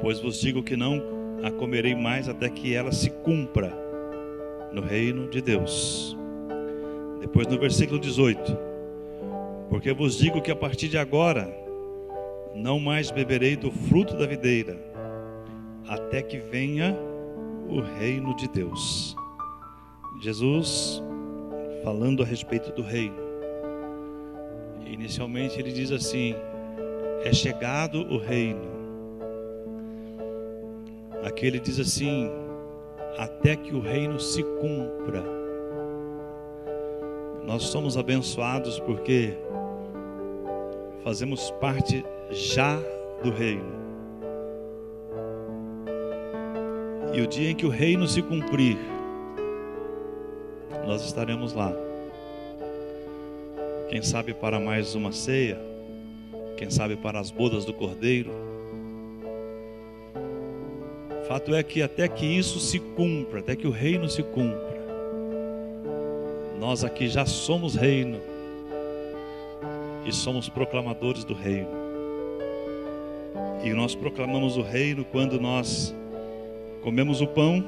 pois vos digo que não a comerei mais até que ela se cumpra no reino de Deus. Depois no versículo 18: porque vos digo que a partir de agora não mais beberei do fruto da videira, até que venha o reino de Deus. Jesus falando a respeito do reino. Inicialmente ele diz assim: é chegado o reino. Aqui ele diz assim: até que o reino se cumpra. Nós somos abençoados porque fazemos parte já do reino. E o dia em que o reino se cumprir, nós estaremos lá. Quem sabe para mais uma ceia, quem sabe para as bodas do Cordeiro. Fato é que até que isso se cumpra, até que o reino se cumpra, nós aqui já somos reino e somos proclamadores do reino. E nós proclamamos o reino quando nós comemos o pão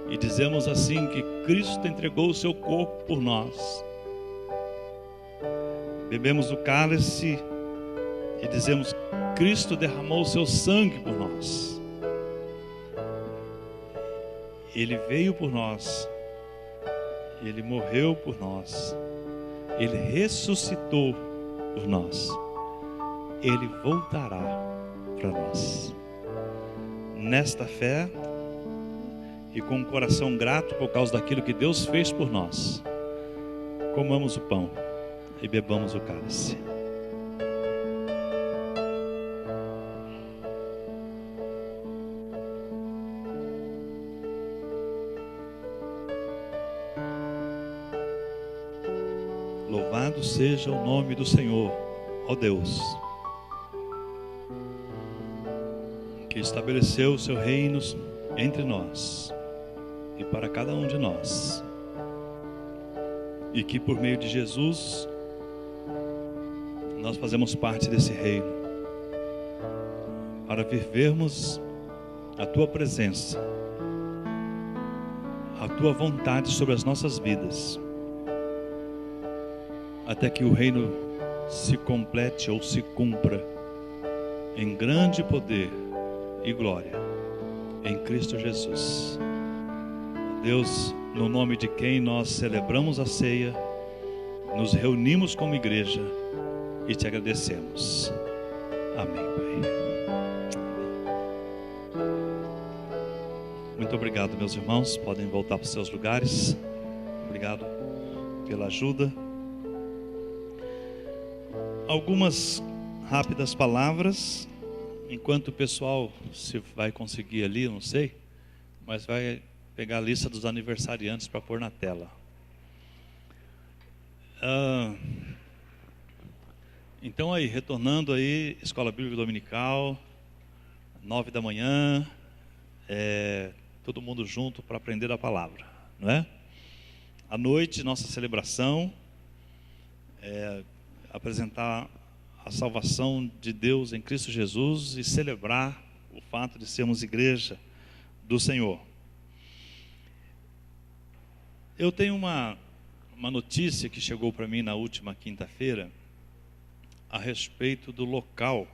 e dizemos assim que Cristo entregou o seu corpo por nós. Bebemos o cálice e dizemos: Cristo derramou o seu sangue por nós. Ele veio por nós, Ele morreu por nós, Ele ressuscitou por nós, Ele voltará para nós. Nesta fé e com um coração grato por causa daquilo que Deus fez por nós, comamos o pão e bebamos o cálice. Louvado seja o nome do Senhor, ó Deus, que estabeleceu o seu reino entre nós e para cada um de nós, e que por meio de Jesus nós fazemos parte desse reino, para vivermos a tua presença, a tua vontade sobre as nossas vidas, até que o reino se complete ou se cumpra em grande poder e glória em Cristo Jesus. Deus, no nome de quem nós celebramos a ceia, nos reunimos como igreja e te agradecemos. Amém, Pai. Muito obrigado, meus irmãos. Podem voltar para os seus lugares. Obrigado pela ajuda. Algumas rápidas palavras, enquanto o pessoal se vai conseguir ali, eu não sei, mas vai pegar a lista dos aniversariantes para pôr na tela. Então aí, retornando aí, Escola Bíblica Dominical, 9 da manhã, todo mundo junto para aprender a palavra, não é? À noite, nossa celebração, apresentar a salvação de Deus em Cristo Jesus e celebrar o fato de sermos igreja do Senhor. Eu tenho uma notícia que chegou para mim na última quinta-feira a respeito do local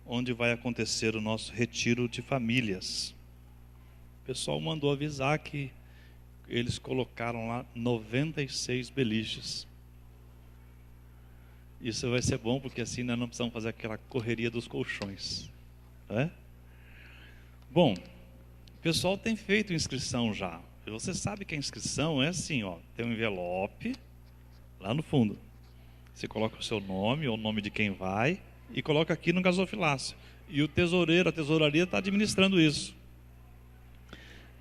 onde vai acontecer o nosso retiro de famílias. O pessoal mandou avisar que eles colocaram lá 96 beliches. Isso vai ser bom, porque assim nós não precisamos fazer aquela correria dos colchões, né? Bom, o pessoal tem feito inscrição já. Você sabe que a inscrição é assim, ó, tem um envelope lá no fundo. Você coloca o seu nome ou o nome de quem vai e coloca aqui no gasofilácio. E o tesoureiro, a tesouraria está administrando isso.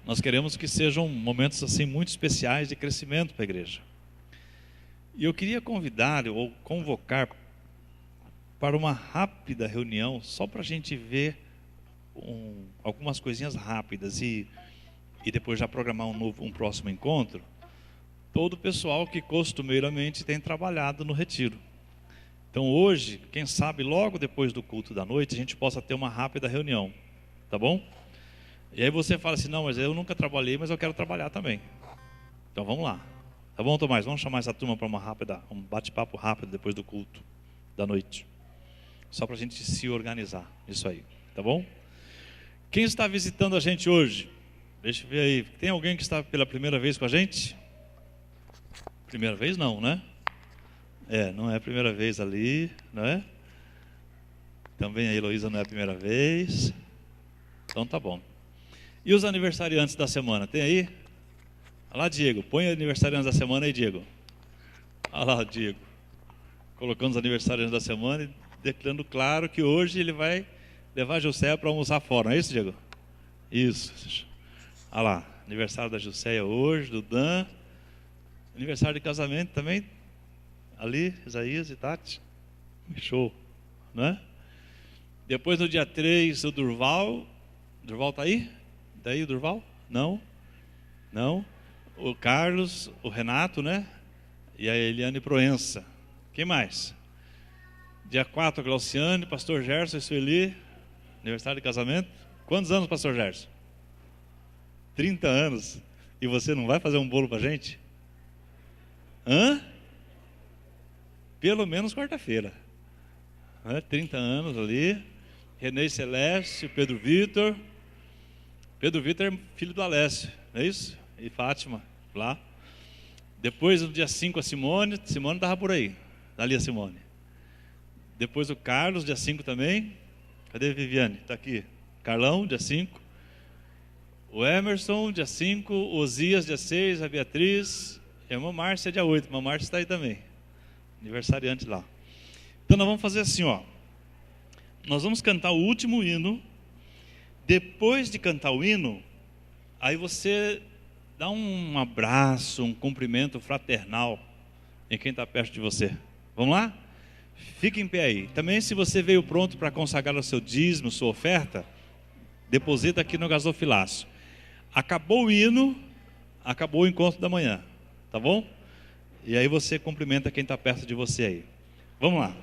Nós queremos que sejam momentos assim muito especiais de crescimento para a igreja. E eu queria convidar ou convocar para uma rápida reunião, só para a gente ver algumas coisinhas rápidas e depois já programar um próximo encontro, todo o pessoal que costumeiramente tem trabalhado no retiro. Então hoje, quem sabe logo depois do culto da noite, a gente possa ter uma rápida reunião, tá bom? E aí você fala assim, não, mas eu nunca trabalhei, mas eu quero trabalhar também. Então vamos lá. Tá bom, Tomás? Vamos chamar essa turma para um bate-papo rápido depois do culto da noite. Só para a gente se organizar, isso aí, tá bom? Quem está visitando a gente hoje? Deixa eu ver aí. Tem alguém que está pela primeira vez com a gente? Primeira vez não, né? Não é a primeira vez ali, não é? Também a Heloísa não é a primeira vez. Então tá bom. E os aniversariantes da semana, tem aí? Olha lá, Diego, põe aniversariantes da semana aí, Diego. Olha lá, Diego, colocando os aniversariantes da semana e declarando claro que hoje ele vai levar a Jusceia para almoçar fora, não é isso, Diego? Isso. Olha lá, aniversário da Jusceia hoje, do Dan, aniversário de casamento também, ali, Isaías e Tati, show, não é? Depois no dia 3, o Durval está aí? Está aí o Durval? Não? O Carlos, o Renato, né? E a Eliane Proença. Quem mais? Dia 4, a Glauciane, pastor Gerson e Sueli, aniversário de casamento. Quantos anos, pastor Gerson? 30 anos. E você não vai fazer um bolo pra gente? Pelo menos quarta-feira. 30 anos ali. Renê Celeste, Pedro Vitor. Pedro Vitor é filho do Alessio, não é isso? E Fátima, lá. Depois, no dia 5, a Simone estava por aí, ali a Simone. Depois o Carlos, dia 5 também. Cadê a Viviane? Está aqui. Carlão, dia 5. O Emerson, dia 5. O Osias, dia 6. A Beatriz. E a irmã Márcia, dia 8. A irmã Márcia está aí também. Aniversariante lá. Então nós vamos fazer assim, ó. Nós vamos cantar o último hino. Depois de cantar o hino, aí você dá um abraço, um cumprimento fraternal em quem está perto de você. Vamos lá? Fique em pé aí. Também, se você veio pronto para consagrar o seu dízimo, sua oferta, deposita aqui no gasofilácio. Acabou o hino, acabou o encontro da manhã, tá bom? E aí você cumprimenta quem está perto de você aí. Vamos lá.